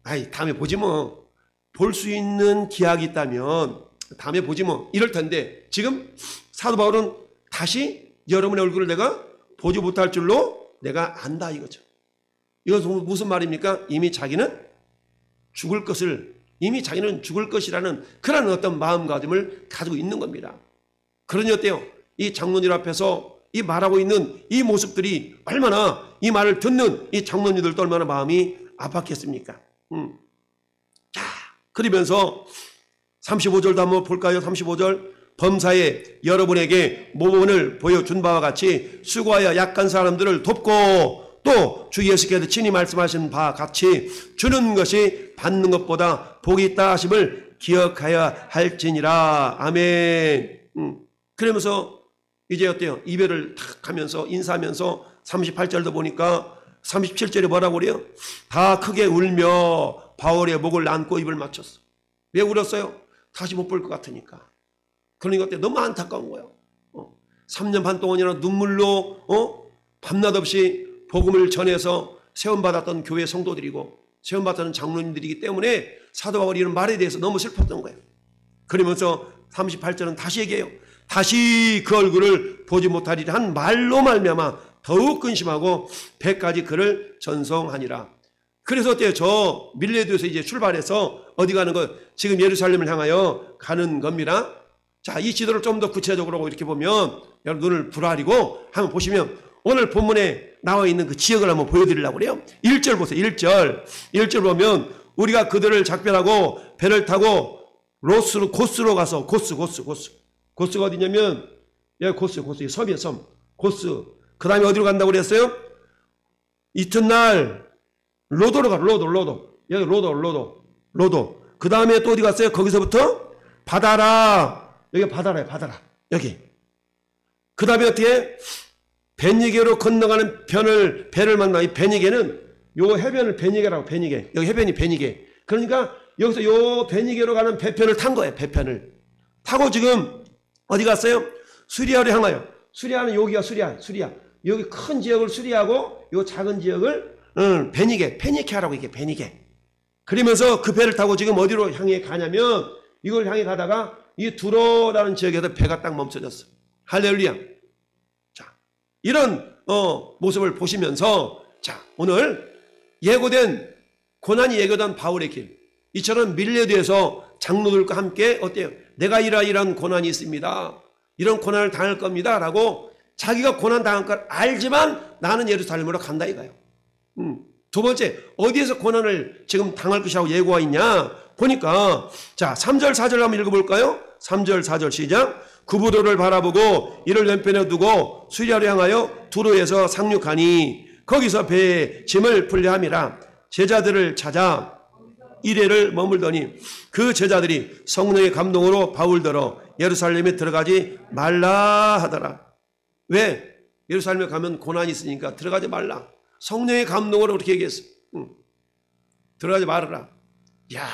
아이 다음에 보지 뭐. 볼 수 있는 기약이 있다면 다음에 보지 뭐 이럴 텐데 지금 사도 바울은 다시 여러분의 얼굴을 내가 보지 못할 줄로 내가 안다 이거죠. 이것은 무슨 말입니까? 이미 자기는 죽을 것이라는 그런 어떤 마음가짐을 가지고 있는 겁니다. 그러니 어때요? 이 장로님 앞에서 이 말하고 있는 이 모습들이 얼마나 이 말을 듣는 이 장로님들도 얼마나 마음이 아팠겠습니까? 자, 그러면서 35절도 한번 볼까요? 35절 범사에 여러분에게 모범을 보여준 바와 같이 수고하여 약한 사람들을 돕고 또 주 예수께서 친히 말씀하신 바와 같이 주는 것이 받는 것보다 복이 있다 하심을 기억하여야 할지니라. 아멘. 그러면서 이제 어때요? 이별을 탁 하면서 인사하면서 38절도 보니까 37절에 뭐라고 그래요? 다 크게 울며 바울의 목을 안고 입을 맞췄어. 왜 울었어요? 다시 못 볼 것 같으니까. 그러니까 어때? 너무 안타까운 거예요. 3년 반 동안이나 눈물로 밤낮 없이 복음을 전해서 세움받았던 교회 성도들이고 세움받았던 장로님들이기 때문에 사도 바울이 이런 말에 대해서 너무 슬펐던 거예요. 그러면서 38절은 다시 얘기해요. 다시 그 얼굴을 보지 못하리라 한 말로 말미암아 더욱 근심하고 100가지 그를 전송하니라. 그래서 어때요? 저 밀레도에서 이제 출발해서 어디 가는 거? 지금 예루살렘을 향하여 가는 겁니다. 자, 이 지도를 좀 더 구체적으로 이렇게 보면 여러분 눈을 부라리고 한번 보시면 오늘 본문에 나와 있는 그 지역을 한번 보여드리려고 그래요. 1절 보세요. 1절 보면 우리가 그들을 작별하고 배를 타고 고스로 가서 고스가 어디냐면 여기 고스 섬이에요. 섬 고스. 그 다음에 어디로 간다고 그랬어요? 이튿날 로도로 가. 로도 여기 로도. 그 다음에 또 어디 갔어요? 거기서부터 바다라. 여기 바다라요. 바다라. 여기. 그 다음에 어떻게 베니게로 건너가는 배를 만나. 이 베니게는 요 해변을 베니게라고. 베니게. 여기 해변이 베니게. 그러니까 여기서 요 베니게로 가는 배편을 탄 거예요. 배편을 타고 지금 어디 갔어요? 수리아로 향하여. 수리아는 여기가 수리아. 여기 큰 지역을 수리하고 요 작은 지역을 페니케라고 이게 베니게. 그러면서 그 배를 타고 지금 어디로 향해 가냐면 이걸 향해 가다가 이 두로라는 지역에서 배가 딱 멈춰졌어. 할렐루야. 자, 이런 모습을 보시면서 자, 오늘 고난이 예고된 바울의 길. 이처럼 밀레도에서 장로들과 함께 어때요? 내가 이런 고난이 있습니다. 이런 고난을 당할 겁니다. 라고 자기가 고난 당할 걸 알지만 나는 예루살렘으로 간다 이거예요. 두 번째, 어디에서 고난을 지금 당할 것이라고 예고가 있냐? 보니까 자 3절 4절 한번 읽어볼까요? 3절 4절 시작. 구부도를 바라보고 이를 왼편에 두고 수리아로 향하여 두로에서 상륙하니 거기서 배에 짐을 풀려 함이라. 제자들을 찾아 이래를 머물더니 그 제자들이 성령의 감동으로 바울더러 예루살렘에 들어가지 말라 하더라. 왜? 예루살렘에 가면 고난이 있으니까 들어가지 말라. 성령의 감동으로 그렇게 얘기했어. 들어가지 말아라. 야.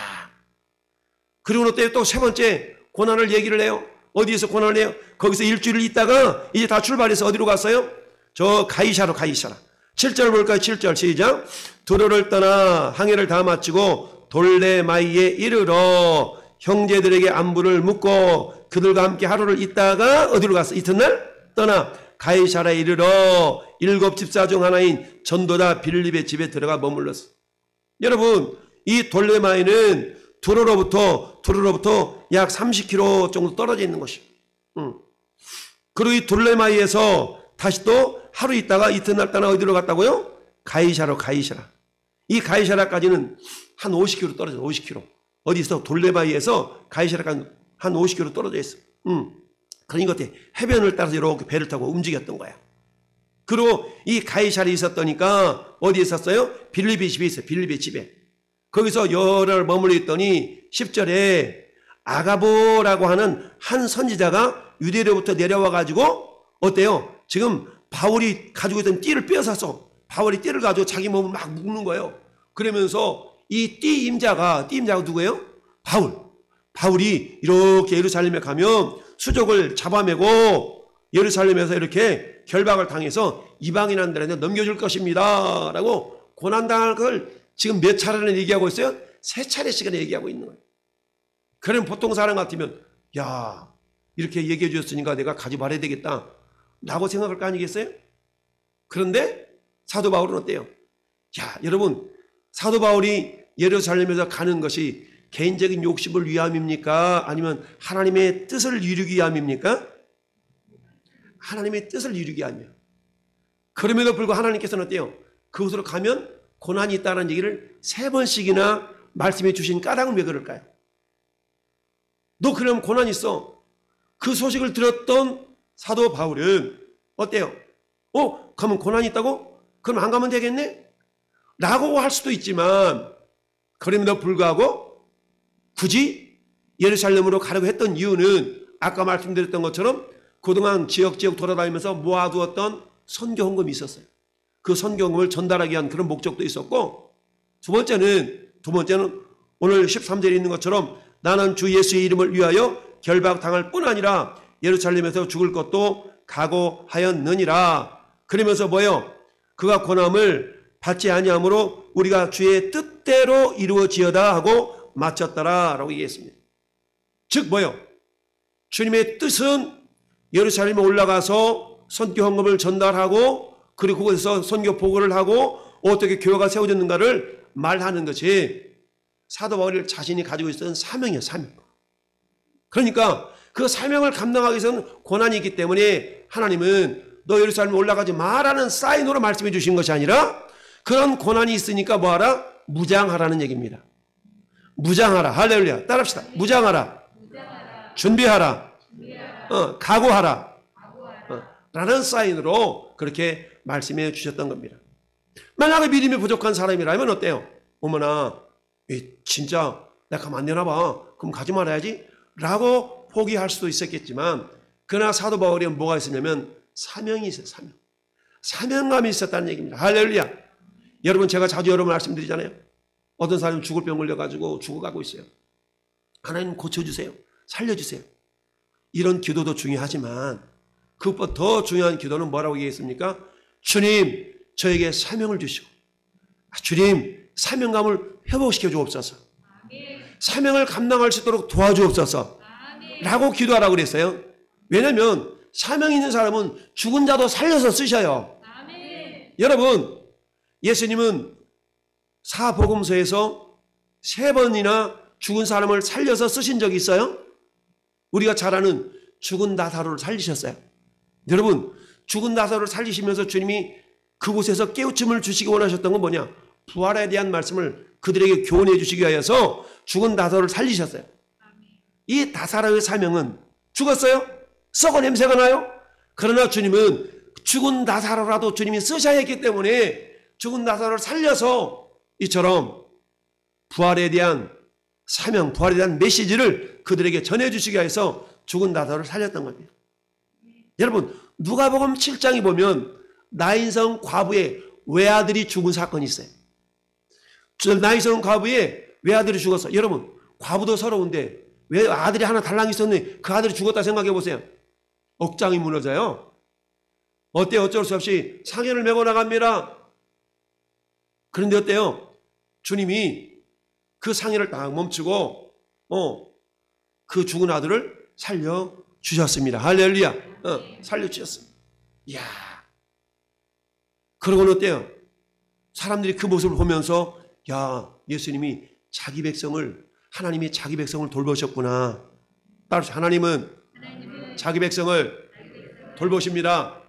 그리고 또 세 번째 고난을 얘기를 해요. 어디에서 고난을 해요? 거기서 일주일 있다가 이제 다 출발해서 어디로 갔어요? 저 가이사라. 7절 볼까요? 7절 시작. 두로를 떠나 항해를 다 마치고 돌레마이에 이르러 형제들에게 안부를 묻고 그들과 함께 하루를 있다가 어디로 갔어? 이튿날 떠나 가이사라에 이르러 7 집사 중 하나인 전도자 빌립의 집에 들어가 머물렀어. 여러분, 이 돌레마이는 두로로부터 약 30km 정도 떨어져 있는 곳이에요. 그리고 이 돌레마이에서 다시 또 하루 있다가 이튿날 떠나 어디로 갔다고요? 가이사라. 이 가이사라까지는 한 50km 떨어져, 50km. 어디 있어? 돌레마이에서 가이사라까지 한 50km 떨어져 있어. 그러니까 해변을 따라서 이렇게 배를 타고 움직였던 거야. 그리고 이 가이사라에 있었더니까 어디에 있었어요? 빌립의 집에 있어요. 빌립의 집에. 거기서 열흘 머물러 있더니 10절에 아가보라고 하는 한 선지자가 유대로부터 내려와 가지고 어때요? 지금 바울이 가지고 있던 띠를 빼앗아서 바울이 띠를 가지고 자기 몸을 막 묶는 거예요. 그러면서 이 띠 임자가 누구예요? 바울이 이렇게 예루살렘에 가면 수족을 잡아매고 예루살렘에서 이렇게 결박을 당해서 이방인한들한테 넘겨줄 것입니다 라고 고난당할 걸 지금 몇 차례나 얘기하고 있어요? 3차례씩이나 얘기하고 있는 거예요. 그럼 보통 사람 같으면 야, 이렇게 얘기해 주셨으니까 내가 가지 말아야 되겠다 라고 생각할 거 아니겠어요? 그런데 사도 바울은 어때요? 야, 여러분, 사도 바울이 예루살렘에서 가는 것이 개인적인 욕심을 위함입니까? 아니면 하나님의 뜻을 이루기 위함입니까? 하나님의 뜻을 이루기 위함이에요. 그럼에도 불구하고 하나님께서는 어때요? 그곳으로 가면 고난이 있다는 얘기를 3번씩이나 말씀해 주신 까닭은 왜 그럴까요? 너 그럼 고난이 있어. 그 소식을 들었던 사도 바울은 어때요? 가면 고난이 있다고? 그럼 안 가면 되겠네? 라고 할 수도 있지만 그럼에도 불구하고 굳이 예루살렘으로 가려고 했던 이유는 아까 말씀드렸던 것처럼 그동안 지역 돌아다니면서 모아두었던 선교 헌금이 있었어요. 그 선교 헌금을 전달하기 위한 그런 목적도 있었고 두 번째는 오늘 13절에 있는 것처럼 나는 주 예수의 이름을 위하여 결박당할 뿐 아니라 예루살렘에서 죽을 것도 각오하였느니라. 그러면서 뭐예요? 그가 고난을 받지 아니하므로 우리가 주의 뜻대로 이루어지어다 하고 마쳤더라 라고 얘기했습니다. 즉 뭐예요? 주님의 뜻은 예루살렘에 올라가서 선교 헌금을 전달하고 그리고 그곳에서 선교 보고를 하고 어떻게 교회가 세워졌는가를 말하는 것이 사도 바울이 자신이 가지고 있었던 사명이에요. 사명. 그러니까 그 사명을 감당하기 위해서는 고난이 있기 때문에 하나님은 너 예루살렘에 올라가지 마라는 사인으로 말씀해 주신 것이 아니라 그런 고난이 있으니까 뭐하라? 무장하라는 얘기입니다. 무장하라. 할렐루야. 따라합시다. 무장하라. 준비하라. 각오하라. 라는 사인으로 그렇게 말씀해 주셨던 겁니다. 만약에 믿음이 부족한 사람이라면 어때요? 어머나, 진짜 내가 가면 안 되나 봐. 그럼 가지 말아야지. 라고 포기할 수도 있었겠지만 그러나 사도 바울이 뭐가 있었냐면 사명이 있어요. 사명감이 있었다는 얘기입니다. 할렐루야. 여러분, 제가 자주 여러분 말씀드리잖아요. 어떤 사람이 죽을 병 걸려가지고 죽어가고 있어요. 하나님 고쳐주세요. 살려주세요. 이런 기도도 중요하지만 그것보다 더 중요한 기도는 뭐라고 얘기했습니까? 주님, 저에게 사명을 주시고 주님, 사명감을 회복시켜 주옵소서. 사명을 감당할 수 있도록 도와주옵소서 라고 기도하라고 그랬어요. 왜냐하면 사명 있는 사람은 죽은 자도 살려서 쓰셔요. 여러분, 예수님은 사복음서에서 3번이나 죽은 사람을 살려서 쓰신 적이 있어요? 우리가 잘 아는 죽은 나사로를 살리셨어요. 여러분, 죽은 나사로를 살리시면서 주님이 그곳에서 깨우침을 주시기 원하셨던 건 뭐냐? 부활에 대한 말씀을 그들에게 교훈해 주시기 위하여서 죽은 나사로를 살리셨어요. 이 나사로의 사명은 죽었어요? 썩어 냄새가 나요? 그러나 주님은 죽은 나사로라도 주님이 쓰셔야 했기 때문에 죽은 나사로를 살려서 이처럼 부활에 대한 사명, 부활에 대한 메시지를 그들에게 전해주시기 위해서 죽은 나사로를 살렸던 겁니다. 여러분, 누가복음 7장에 보면 나인성 과부의 외아들이 죽은 사건이 있어요. 나인성 과부의 외아들이 죽었어. 여러분, 과부도 서러운데 왜 아들이 하나 달랑 있었는데 그 아들이 죽었다 생각해 보세요. 억장이 무너져요. 어때요? 어쩔 수 없이 상해를 메고 나갑니다. 그런데 어때요? 주님이 그 상해를 딱 멈추고 그 죽은 아들을 살려주셨습니다. 할렐루야. 살려주셨습니다. 이야. 그러고는 어때요? 사람들이 그 모습을 보면서 야, 예수님이 자기 백성을, 하나님이 자기 백성을 돌보셨구나. 따라서 하나님은 자기 백성을 돌보십니다.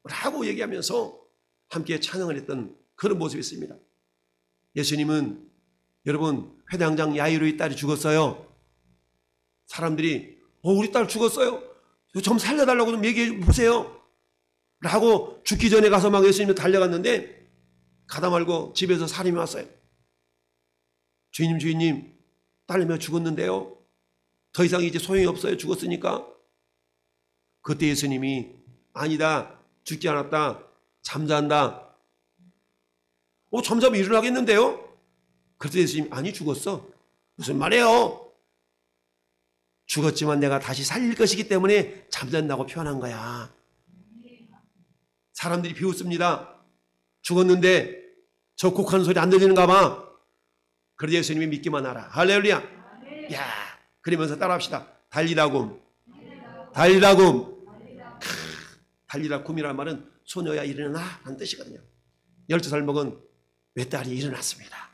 라고 얘기하면서 함께 찬양을 했던 그런 모습이 있습니다. 예수님은 여러분, 회당장 야이로의 딸이 죽었어요. 사람들이 우리 딸 죽었어요. 좀 살려달라고 좀 얘기해 보세요. 라고 죽기 전에 가서 막 예수님이 달려갔는데 가다 말고 집에서 사람이 왔어요. 주인님, 딸내미가 죽었는데요. 더 이상 이제 소용이 없어요. 죽었으니까. 그때 예수님이 아니다. 죽지 않았다. 잠잔다. 잠자면 일어나겠는데요? 그래서 예수님이 아니 죽었어. 무슨 말이에요? 죽었지만 내가 다시 살릴 것이기 때문에 잠잔다고 표현한 거야. 사람들이 비웃습니다. 죽었는데 저 곡하는 소리 안 들리는가 봐. 그래서 예수님이 믿기만 하라. 할렐루야. 야, 그러면서 따라합시다. 달리다굼. 달리다굼이라는 말은 소녀야 일어나 라는 뜻이거든요. 12살 먹은 외딸이 일어났습니다.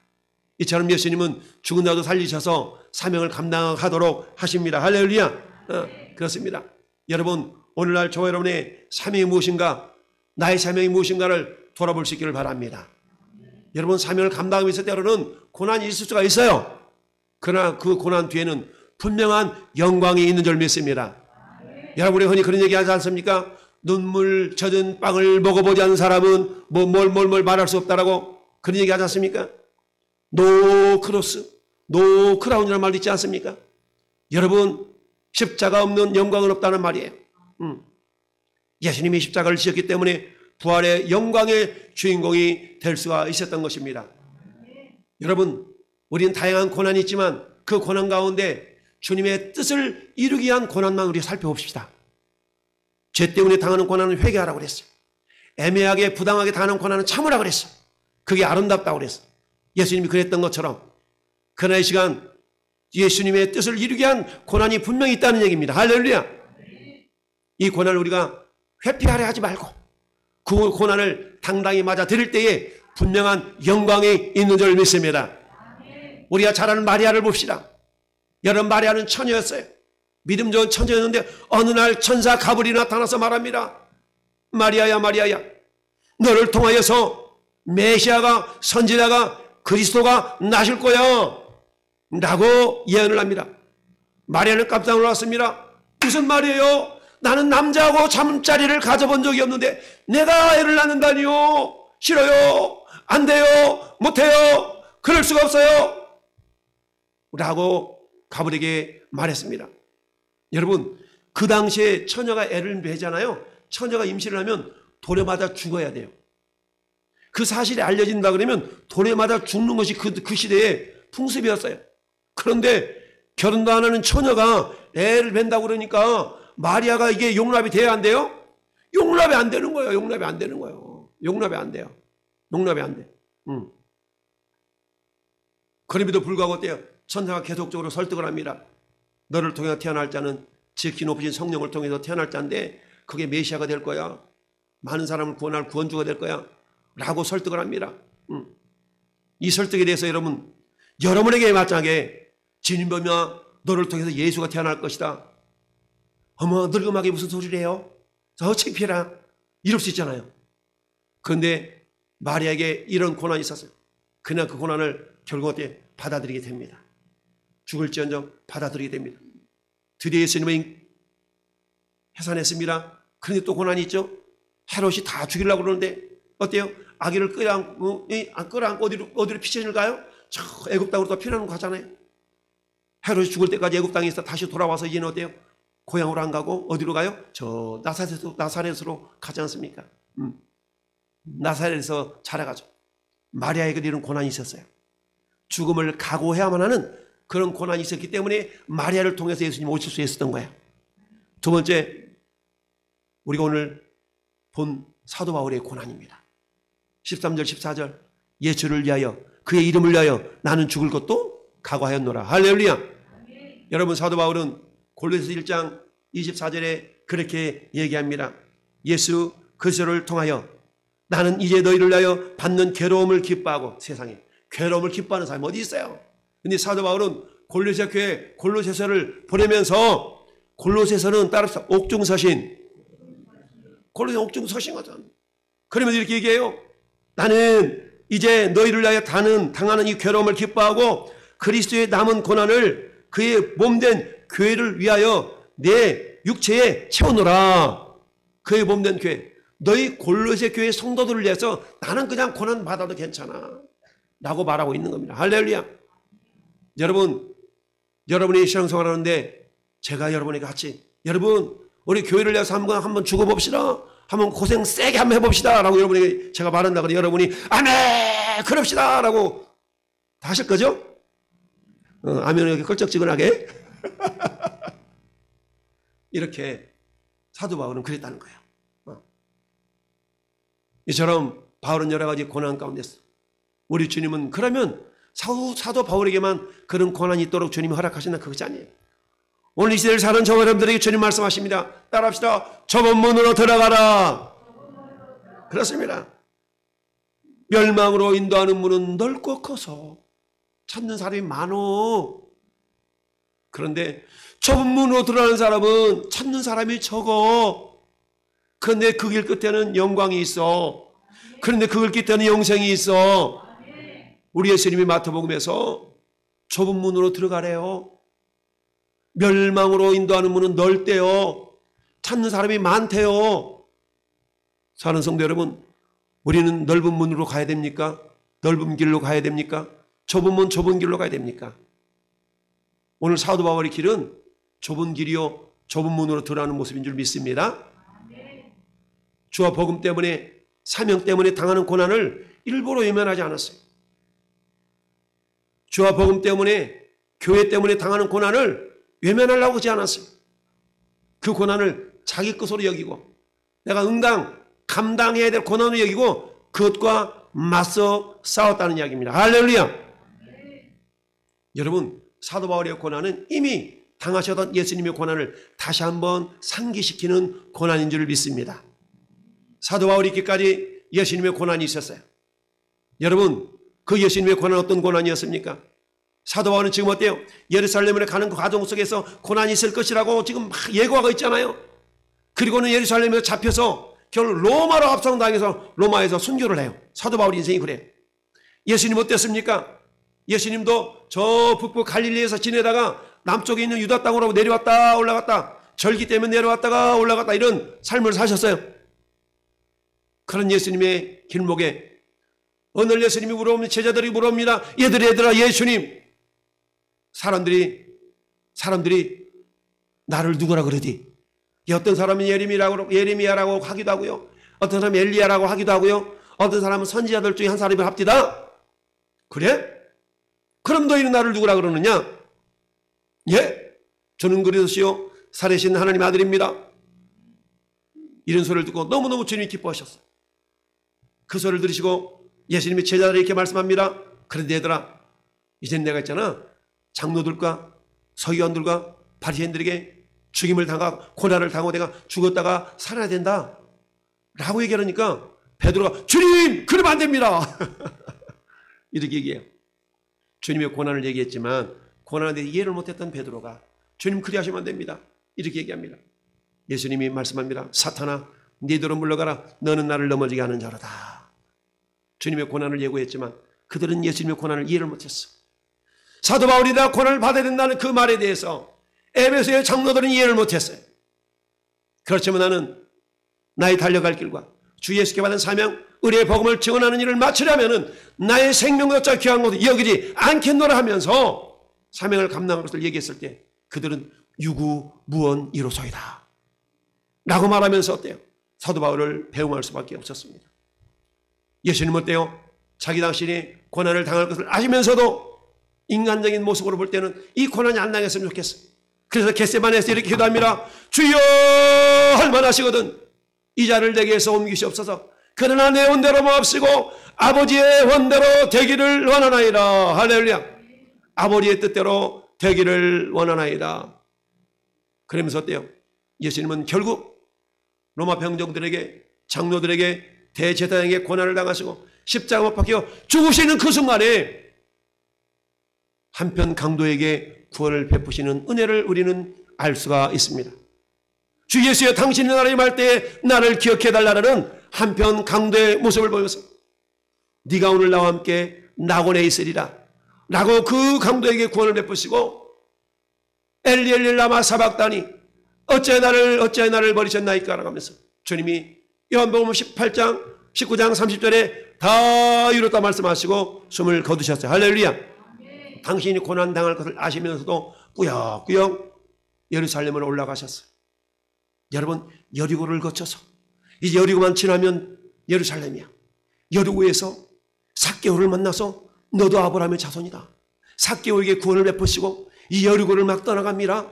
이처럼 예수님은 죽은 자도 살리셔서 사명을 감당하도록 하십니다. 할렐루야. 그렇습니다. 여러분, 오늘날 저와 여러분의 사명이 무엇인가, 나의 사명이 무엇인가를 돌아볼 수 있기를 바랍니다. 여러분, 사명을 감당하기 위해서 때로는 고난이 있을 수가 있어요. 그러나 그 고난 뒤에는 분명한 영광이 있는 줄 믿습니다. 여러분이 흔히 그런 얘기 하지 않습니까? 눈물 젖은 빵을 먹어보지 않은 사람은 뭘 말할 수 없다라고 그런 얘기 하지 않습니까? 노 크로스, 노 크라운이라는 말도 있지 않습니까? 여러분, 십자가 없는 영광은 없다는 말이에요. 예수님이 십자가를 지었기 때문에 부활의 영광의 주인공이 될 수가 있었던 것입니다. 여러분, 우리는 다양한 고난이 있지만 그 고난 가운데 주님의 뜻을 이루기 위한 고난만 우리 살펴봅시다. 죄 때문에 당하는 고난은 회개하라고 그랬어요. 애매하게 부당하게 당하는 고난은 참으라고 그랬어요. 그게 아름답다고 그랬어요. 예수님이 그랬던 것처럼 그날의 시간 예수님의 뜻을 이루기 위한 고난이 분명히 있다는 얘기입니다. 할렐루야. 이 고난을 우리가 회피하려 하지 말고 그 고난을 당당히 맞아들일 때에 분명한 영광이 있는 줄 믿습니다. 우리가 잘 아는 마리아를 봅시다. 여러분, 마리아는 처녀였어요. 믿음 좋은 처녀였는데 어느 날 천사 가브리엘이 나타나서 말합니다. 마리아야, 마리아야, 너를 통하여서 메시아가, 선지자가, 그리스도가 나실 거야 라고 예언을 합니다. 마리아는 깜짝 놀랐습니다. 무슨 말이에요? 나는 남자하고 잠자리를 가져본 적이 없는데 내가 애를 낳는다니요? 싫어요. 안 돼요. 못해요. 그럴 수가 없어요. 라고 가브리엘에게 말했습니다. 여러분, 그 당시에 처녀가 애를 배잖아요. 처녀가 임신을 하면 돌에 맞아 죽어야 돼요. 그 사실이 알려진다 그러면 돌에 맞아 죽는 것이 그 시대의 풍습이었어요. 그런데 결혼도 안 하는 처녀가 애를 뵌다고 그러니까 마리아가 이게 용납이 돼야 안 돼요? 용납이 안 되는 거예요. 용납이 안 되는 거예요. 용납이 안 돼요. 용납이 안 돼. 그럼에도 불구하고 어때요? 천사가 계속적으로 설득을 합니다. 너를 통해 태어날 자는 지극히 높으신 성령을 통해서 태어날 자인데 그게 메시아가 될 거야. 많은 사람을 구원할 구원주가 될 거야. 라고 설득을 합니다. 이 설득에 대해서 여러분에게 마땅하게 주님이며 너를 통해서 예수가 태어날 것이다. 어머, 늙음하게 무슨 소리를 해요? 저 창피해라. 이럴 수 있잖아요. 그런데 마리아에게 이런 고난이 있었어요. 그냥 그 고난을 결국 어떻게 받아들이게 됩니다. 죽을지언정 받아들이게 됩니다. 드디어 예수님은 해산했습니다. 그런데 또 고난이 있죠. 헤롯이 다 죽이려고 그러는데 어때요? 아기를 끌어안고 어디로 피신을 가요? 저 애굽 땅으로 또 피난을 가잖아요. 헤롯이 죽을 때까지 애굽 땅에 있어 다시 돌아와서 이제는 어때요? 고향으로 안 가고 어디로 가요? 저 나사렛으로 가지 않습니까? 나사렛에서 자라가죠. 마리아에게 이런 고난이 있었어요. 죽음을 각오해야만 하는 그런 고난이 있었기 때문에 마리아를 통해서 예수님 오실 수 있었던 거예요. 두 번째, 우리가 오늘 본 사도 바울의 고난입니다. 13절 14절 예수를 위하여 그의 이름을 위하여 나는 죽을 것도 각오하였노라. 할렐루야. 여러분, 사도 바울은 골로새서 1장 24절에 그렇게 얘기합니다. 예수 그리스도를 통하여 나는 이제 너희를 위하여 받는 괴로움을 기뻐하고. 세상에 괴로움을 기뻐하는 사람이 어디 있어요? 근데 사도 바울은 골로새 교회 골로새서를 보내면서, 골로새서는 따라서 옥중서신, 골로새 옥중서신거든. 그러면서 이렇게 얘기해요. 나는 이제 너희를 위하여 당하는 이 괴로움을 기뻐하고 그리스도의 남은 고난을 그의 몸된 교회를 위하여 내 육체에 채우노라. 그의 몸된 교회, 너희 골로새 교회 성도들을 위해서 나는 그냥 고난 받아도 괜찮아 라고 말하고 있는 겁니다. 할렐루야. 여러분, 여러분이 신앙생활 하는데 제가 여러분에게 같이, 여러분 우리 교회를 위해서 한번 죽어봅시다, 한번 고생 세게 한번 해봅시다 라고 여러분에게 제가 말한다 그러면 여러분이 아멘 그럽시다 라고 다 하실 거죠? 아멘 이렇게 껄쩍지근하게 이렇게 사도 바울은 그랬다는 거예요. 이처럼 바울은 여러 가지 고난 가운데 있어. 우리 주님은 그러면 사도 바울에게만 그런 고난이 있도록 주님이 허락하신다 그것이 아니에요. 오늘 이 시대를 사는 저와 여러분들에게 주님 말씀하십니다. 따라합시다. 좁은 문으로 들어가라. 그렇습니다. 멸망으로 인도하는 문은 넓고 커서 찾는 사람이 많어. 그런데 좁은 문으로 들어가는 사람은 찾는 사람이 적어. 그런데 그 길 끝에는 영광이 있어. 그런데 그 길 끝에는 영생이 있어. 우리 예수님이 마태복음에서 좁은 문으로 들어가래요. 멸망으로 인도하는 문은 넓대요. 찾는 사람이 많대요. 사는 성도 여러분, 우리는 넓은 문으로 가야 됩니까? 넓은 길로 가야 됩니까? 좁은 문 좁은 길로 가야 됩니까? 오늘 사도 바울의 길은 좁은 길이요 좁은 문으로 들어가는 모습인 줄 믿습니다. 주와 복음 때문에, 사명 때문에 당하는 고난을 일부러 외면하지 않았어요. 주와 복음 때문에, 교회 때문에 당하는 고난을 외면하려고 하지 않았어요. 그 고난을 자기 것으로 여기고 내가 응당 감당해야 될 고난으로 여기고 그것과 맞서 싸웠다는 이야기입니다. 할렐루야. 여러분, 사도 바울의 고난은 이미 당하셨던 예수님의 고난을 다시 한번 상기시키는 고난인 줄 믿습니다. 사도 바울이 있기까지 예수님의 고난이 있었어요. 여러분, 그 예수님의 고난은 어떤 고난이었습니까? 사도 바울은 지금 어때요? 예루살렘으로 가는 그 과정 속에서 고난이 있을 것이라고 지금 막 예고하고 있잖아요. 그리고는 예루살렘에서 잡혀서 결국 로마로 합성당해서 로마에서 순교를 해요. 사도 바울 인생이 그래요. 예수님 어땠습니까? 예수님도 저 북부 갈릴리에서 지내다가 남쪽에 있는 유다 땅으로 내려왔다 올라갔다, 절기 때문에 내려왔다가 올라갔다, 이런 삶을 사셨어요. 그런 예수님의 길목에 오늘 예수님이 물어보면 제자들이 물어봅니다. 얘들아 예수님, 사람들이 나를 누구라 그러디? 어떤 사람은 예레미야라고 하기도 하고요, 어떤 사람은 엘리야라고 하기도 하고요, 어떤 사람은 선지자들 중에 한 사람이 합디다. 그래? 그럼 너희는 나를 누구라 그러느냐? 예? 저는 그리스도시요 살아계신 하나님 아들입니다. 이런 소리를 듣고 너무너무 주님이 기뻐하셨어요. 그 소리를 들으시고 예수님이 제자들에게 이렇게 말씀합니다. 그런데 얘들아, 이젠 내가 있잖아, 장로들과 서기관들과 바리새인들에게 죽임을 당하고 고난을 당하고 내가 죽었다가 살아야 된다 라고 얘기하니까 베드로가 주님 그러면 안 됩니다 이렇게 얘기해요. 주님의 고난을 얘기했지만 고난에 대해 이해를 못했던 베드로가 주님 그리 하시면 안 됩니다 이렇게 얘기합니다. 예수님이 말씀합니다. 사탄아, 너희들은 물러가라. 너는 나를 넘어지게 하는 자로다. 주님의 고난을 예고했지만 그들은 예수님의 고난을 이해를 못했어. 사도 바울이 다 고난을 받아야 된다는 그 말에 대해서 에베소의 장로들은 이해를 못했어요. 그렇지만 나는 나의 달려갈 길과 주 예수께 받은 사명, 의의 복음을 증언하는 일을 마치려면 나의 생명보다 귀한 것을 여기지 않겠노라 하면서 사명을 감당할 것을 얘기했을 때 그들은 유구무원이로소이다 라고 말하면서 어때요? 사도 바울을 배웅할 수밖에 없었습니다. 예수님은 어때요? 자기 당신이 고난을 당할 것을 아시면서도 인간적인 모습으로 볼 때는 이 고난이 안 당했으면 좋겠어. 그래서 겟세마네에서 이렇게 기도합니다. 주여 할 만하시거든 이 자를 내게서 옮기시옵소서. 그러나 내 원대로 마옵시고 아버지의 원대로 되기를 원하나이다. 할렐루야. 아버지의 뜻대로 되기를 원하나이다. 그러면서 어때요? 예수님은 결국 로마 병정들에게 장로들에게 대제사장에게 고난을 당하시고 십자가 못 박혀 죽으시는 그 순간에 한편 강도에게 구원을 베푸시는 은혜를 우리는 알 수가 있습니다. 주 예수여 당신이 나를 임할 때에 나를 기억해달라는 한편 강도의 모습을 보면서 네가 오늘 나와 함께 낙원에 있으리라 라고 그 강도에게 구원을 베푸시고 엘리 엘리 라마 사박다니 어째 나를 버리셨나이까 라고 하면서 주님이 요한복음 18장 19장 30절에 다 이뤘다 말씀하시고 숨을 거두셨어요. 할렐루야. 당신이 고난당할 것을 아시면서도 꾸역꾸역 예루살렘으로 올라가셨어요. 여러분 여리고를 거쳐서 이제 여리고만 지나면 예루살렘이야. 여리고에서 삭개오를 만나서 너도 아브라함의 자손이다. 삭개오에게 구원을 베푸시고 이 여리고를 막 떠나갑니다.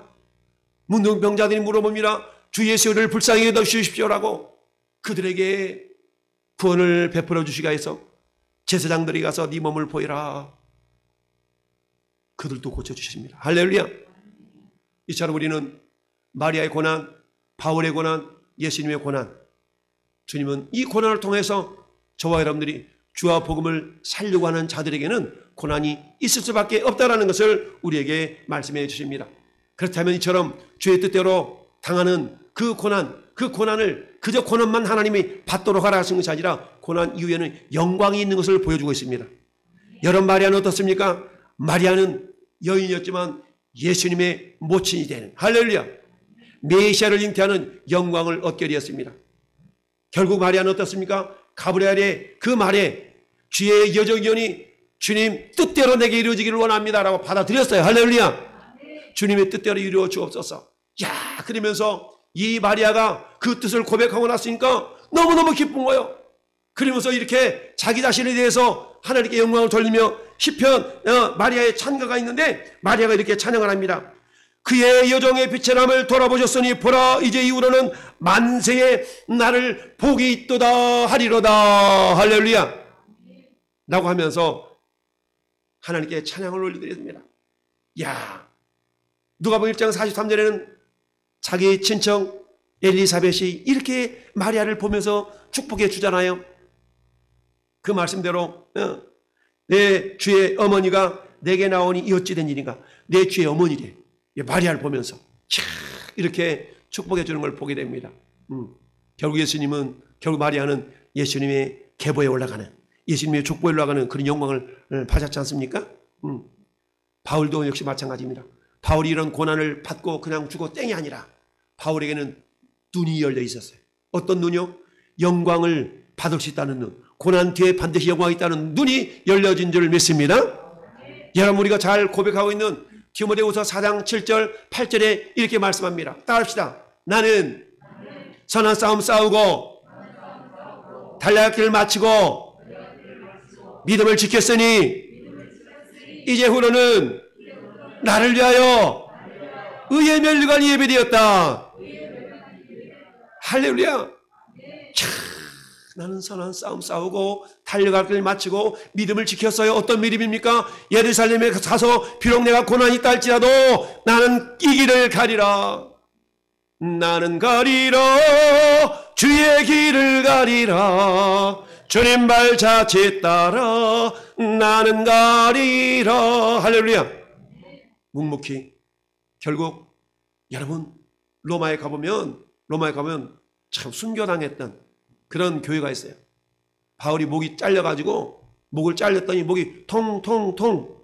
문둥병자들이 물어봅니다. 주 예수를 불쌍히 여겨주십시오라고 그들에게 구원을 베풀어 주시기 위해서 제사장들이 가서 네 몸을 보이라. 그들도 고쳐주십니다. 할렐루야. 이처럼 우리는 마리아의 고난, 바울의 고난, 예수님의 고난, 주님은 이 고난을 통해서 저와 여러분들이 주와 복음을 살려고 하는 자들에게는 고난이 있을 수밖에 없다는 것을 우리에게 말씀해 주십니다. 그렇다면 이처럼 주의 뜻대로 당하는 그 고난을 그저 고난만 하나님이 받도록 하라 하신 것이 아니라 고난 이후에는 영광이 있는 것을 보여주고 있습니다. 여러분 마리아는 어떻습니까? 마리아는 여인이었지만 예수님의 모친이 되는 할렐루야 메시아를 잉태하는 영광을 얻게 되었습니다. 결국 마리아는 어떻습니까? 가브리엘의 그 말에 주의 여정연이 주님 뜻대로 내게 이루어지기를 원합니다 라고 받아들였어요. 할렐루야. 주님의 뜻대로 이루어 주옵소서. 야, 그러면서 이 마리아가 그 뜻을 고백하고 났으니까 너무너무 기쁜 거예요. 그러면서 이렇게 자기 자신에 대해서 하나님께 영광을 돌리며 시편 마리아의 찬가가 있는데 마리아가 이렇게 찬양을 합니다. 그의 여정의 빛의 남을 돌아보셨으니 보라 이제 이후로는 만세에 나를 복이 있도다 하리로다. 할렐루야 라고 하면서 하나님께 찬양을 올려드립니다. 야, 누가복음 1장 43절에는 자기 친척 엘리사벳이 이렇게 마리아를 보면서 축복해 주잖아요. 그 말씀대로 내 주의 어머니가 내게 나오니 어찌 된 일인가. 내 주의 어머니래. 마리아를 보면서 이렇게 축복해 주는 걸 보게 됩니다. 결국 마리아는 예수님의 계보에 올라가는 예수님의 족보에 올라가는 그런 영광을 받았지 않습니까? 바울도 역시 마찬가지입니다. 바울이 이런 고난을 받고 그냥 죽고 땡이 아니라 바울에게는 눈이 열려 있었어요. 어떤 눈이요? 영광을 받을 수 있다는 눈. 고난 뒤에 반드시 영광이 있다는 눈이 열려진 줄 믿습니다. 여러분 우리가 잘 고백하고 있는 디모데후서 4장 7절 8절에 이렇게 말씀합니다. 따라합시다. 나는 선한 싸움 싸우고 달려갈 길을 마치고 믿음을 지켰으니 이제 후로는 나를 위하여 의의 면류관이 예비되었다. 할렐루야. 나는 선한 싸움 싸우고 달려갈 길을 마치고 믿음을 지켰어요. 어떤 믿음입니까? 예루살렘에 가서 비록 내가 고난이 있다 할지라도 나는 이 길을 가리라. 나는 가리라. 주의 길을 가리라. 주님 발자취 따라 나는 가리라. 할렐루야. 묵묵히 결국 여러분 로마에 가보면 참 순교당했던 그런 교회가 있어요. 바울이 목이 잘려가지고 목을 잘렸더니 목이 통통통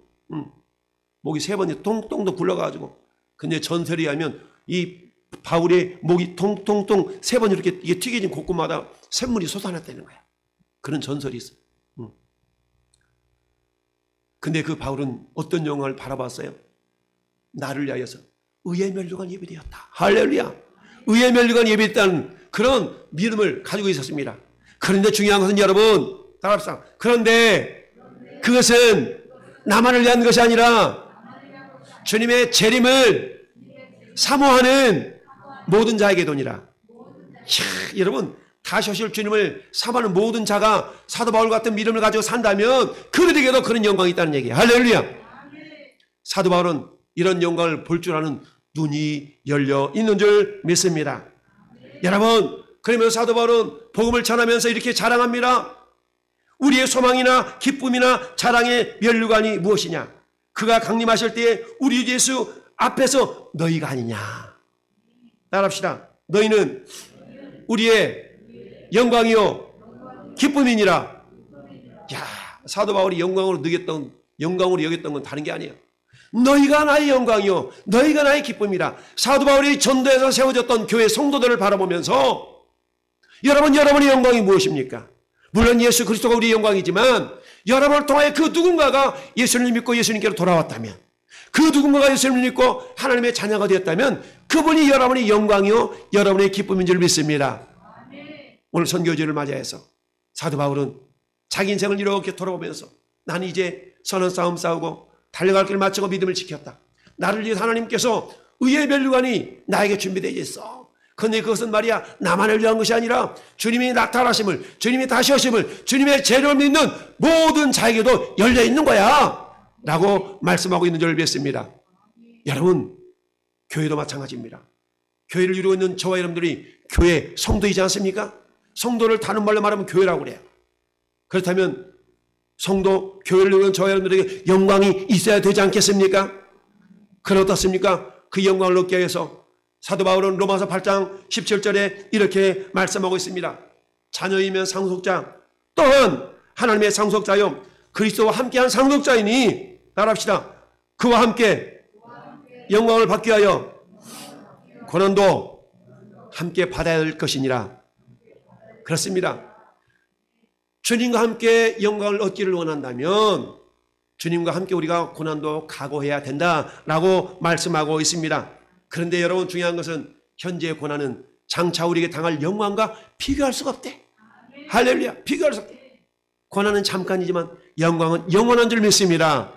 목이 세 번이 통통도 굴러가지고 근데 전설에 의하면 이 바울의 목이 통통통 세 번 이렇게 이게 튀겨진 곳곳마다 샘물이 솟아났다는 거야. 그런 전설이 있어요. 근데 그 바울은 어떤 영광을 바라봤어요? 나를 위하여서 의의 면류관 예비되었다. 할렐루야. 의의 면류관 예비했다는 그런 믿음을 가지고 있었습니다. 그런데 중요한 것은 여러분, 따라합시다. 그런데 그것은 나만을 위한 것이 아니라 주님의 재림을 사모하는 모든 자에게 도니라. 여러분, 다시 오실 주님을 사모하는 모든 자가 사도 바울 같은 믿음을 가지고 산다면 그들에게도 그런 영광이 있다는 얘기예요. 할렐루야. 사도 바울은 이런 영광을 볼 줄 아는 눈이 열려 있는 줄 믿습니다. 여러분, 그러면 사도 바울은 복음을 전하면서 이렇게 자랑합니다. 우리의 소망이나 기쁨이나 자랑의 면류관이 무엇이냐? 그가 강림하실 때에 우리 예수 앞에서 너희가 아니냐. 따라합시다. 너희는 우리의 영광이요 기쁨이니라. 야, 사도 바울이 영광으로 여겼던 건 다른 게 아니에요. 너희가 나의 영광이요 너희가 나의 기쁨이라. 사도 바울이 전도에서 세워졌던 교회 성도들을 바라보면서 여러분의 영광이 무엇입니까? 물론 예수 그리스도가 우리의 영광이지만 여러분을 통하여 그 누군가가 예수를 믿고 예수님께로 돌아왔다면, 그 누군가가 예수를 믿고 하나님의 자녀가 되었다면 그분이 여러분의 영광이요 여러분의 기쁨인 줄 믿습니다. 오늘 선교주를 맞이해서 사도 바울은 자기 인생을 이렇게 돌아보면서 나는 이제 선한 싸움 싸우고 달려갈 길을 마치고 믿음을 지켰다. 나를 위해 하나님께서 의의 면류관이 나에게 준비되어 있어. 그런데 그것은 말이야 나만을 위한 것이 아니라 주님이 나타나심을, 주님이 다시 오심을, 주님의 재림을 믿는 모든 자에게도 열려있는 거야 라고 말씀하고 있는 줄 믿습니다. 여러분, 교회도 마찬가지입니다. 교회를 이루고 있는 저와 여러분들이 교회 성도이지 않습니까? 성도를 다른 말로 말하면 교회라고 그래요. 그렇다면 성도, 교회를 이루고 있는 저와 여러분들에게 영광이 있어야 되지 않겠습니까? 그럼 어떻습니까? 그 영광을 얻기 위해서 사도 바울은 로마서 8장 17절에 이렇게 말씀하고 있습니다. 자녀이면 상속자, 또한 하나님의 상속자요 그리스도와 함께한 상속자이니, 따라합시다. 그와 함께 영광을 받기 위하여 고난도 함께 받아야 할 것이니라. 그렇습니다. 주님과 함께 영광을 얻기를 원한다면 주님과 함께 우리가 고난도 각오해야 된다라고 말씀하고 있습니다. 그런데 여러분, 중요한 것은 현재의 고난은 장차 우리에게 당할 영광과 비교할 수가 없대. 할렐루야. 비교할 수 없대. 고난은 잠깐이지만 영광은 영원한 줄 믿습니다.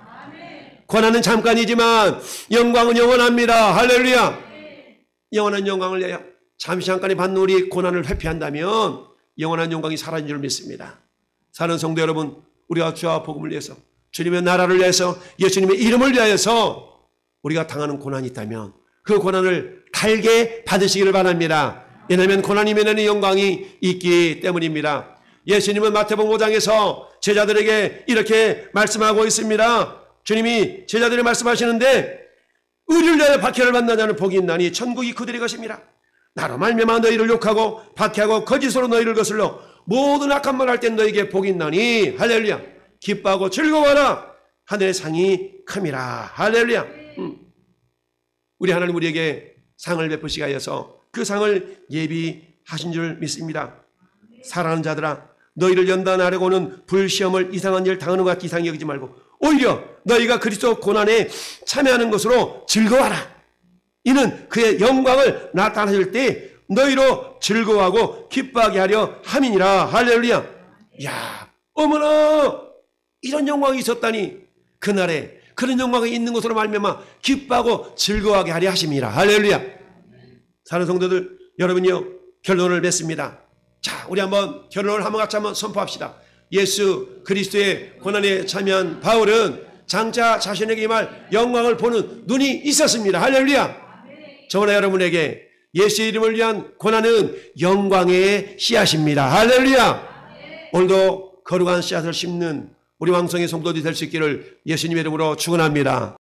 고난은 잠깐이지만 영광은 영원합니다. 할렐루야. 영원한 영광을 위하여 잠시 잠깐에 받는 우리 고난을 회피한다면 영원한 영광이 사라진 줄 믿습니다. 사는 성도 여러분, 우리가 주와 복음을 위해서, 주님의 나라를 위해서, 예수님의 이름을 위하여서 우리가 당하는 고난이 있다면 그 고난을 달게 받으시기를 바랍니다. 왜냐하면 고난이면에는 영광이 있기 때문입니다. 예수님은 마태복음 5장에서 제자들에게 이렇게 말씀하고 있습니다. 주님이 제자들이 말씀하시는데 의를 위하여 박해를 받는 자는 복이 있나니 천국이 그들의 것입니다. 나로 말미암아 너희를 욕하고 박해하고 거짓으로 너희를 거슬러 모든 악한 말 할 땐 너희에게 복이 있나니, 할렐루야. 기뻐하고 즐거워하라. 하늘의 상이 큼이라. 할렐루야. 우리 하나님 우리에게 상을 베푸시기 하여서 그 상을 예비하신 줄 믿습니다. 사랑하는 자들아, 너희를 연단하려고는 불시험을 이상한 일 당하는 것 같이 이상히 여기지 말고 오히려 너희가 그리스도 고난에 참여하는 것으로 즐거워하라. 이는 그의 영광을 나타내실 때 너희로 즐거워하고 기뻐하게 하려 함이니라. 할렐루야. 야, 어머나, 이런 영광이 있었다니. 그날에 그런 영광이 있는 것으로 말미암아 기뻐하고 즐거워하게 하려 하심이라. 할렐루야. 사는 성도들 여러분이요, 결론을 맺습니다. 자, 우리 한번 결론을 같이 한번 선포합시다. 예수 그리스도의 고난에 참여한 바울은 장차 자신에게 임할 영광을 보는 눈이 있었습니다. 할렐루야. 저나 여러분에게 예수의 이름을 위한 고난은 영광의 씨앗입니다. 할렐루야. 오늘도 거룩한 씨앗을 심는 우리 왕성의 성도들이 될 수 있기를 예수님의 이름으로 축원합니다.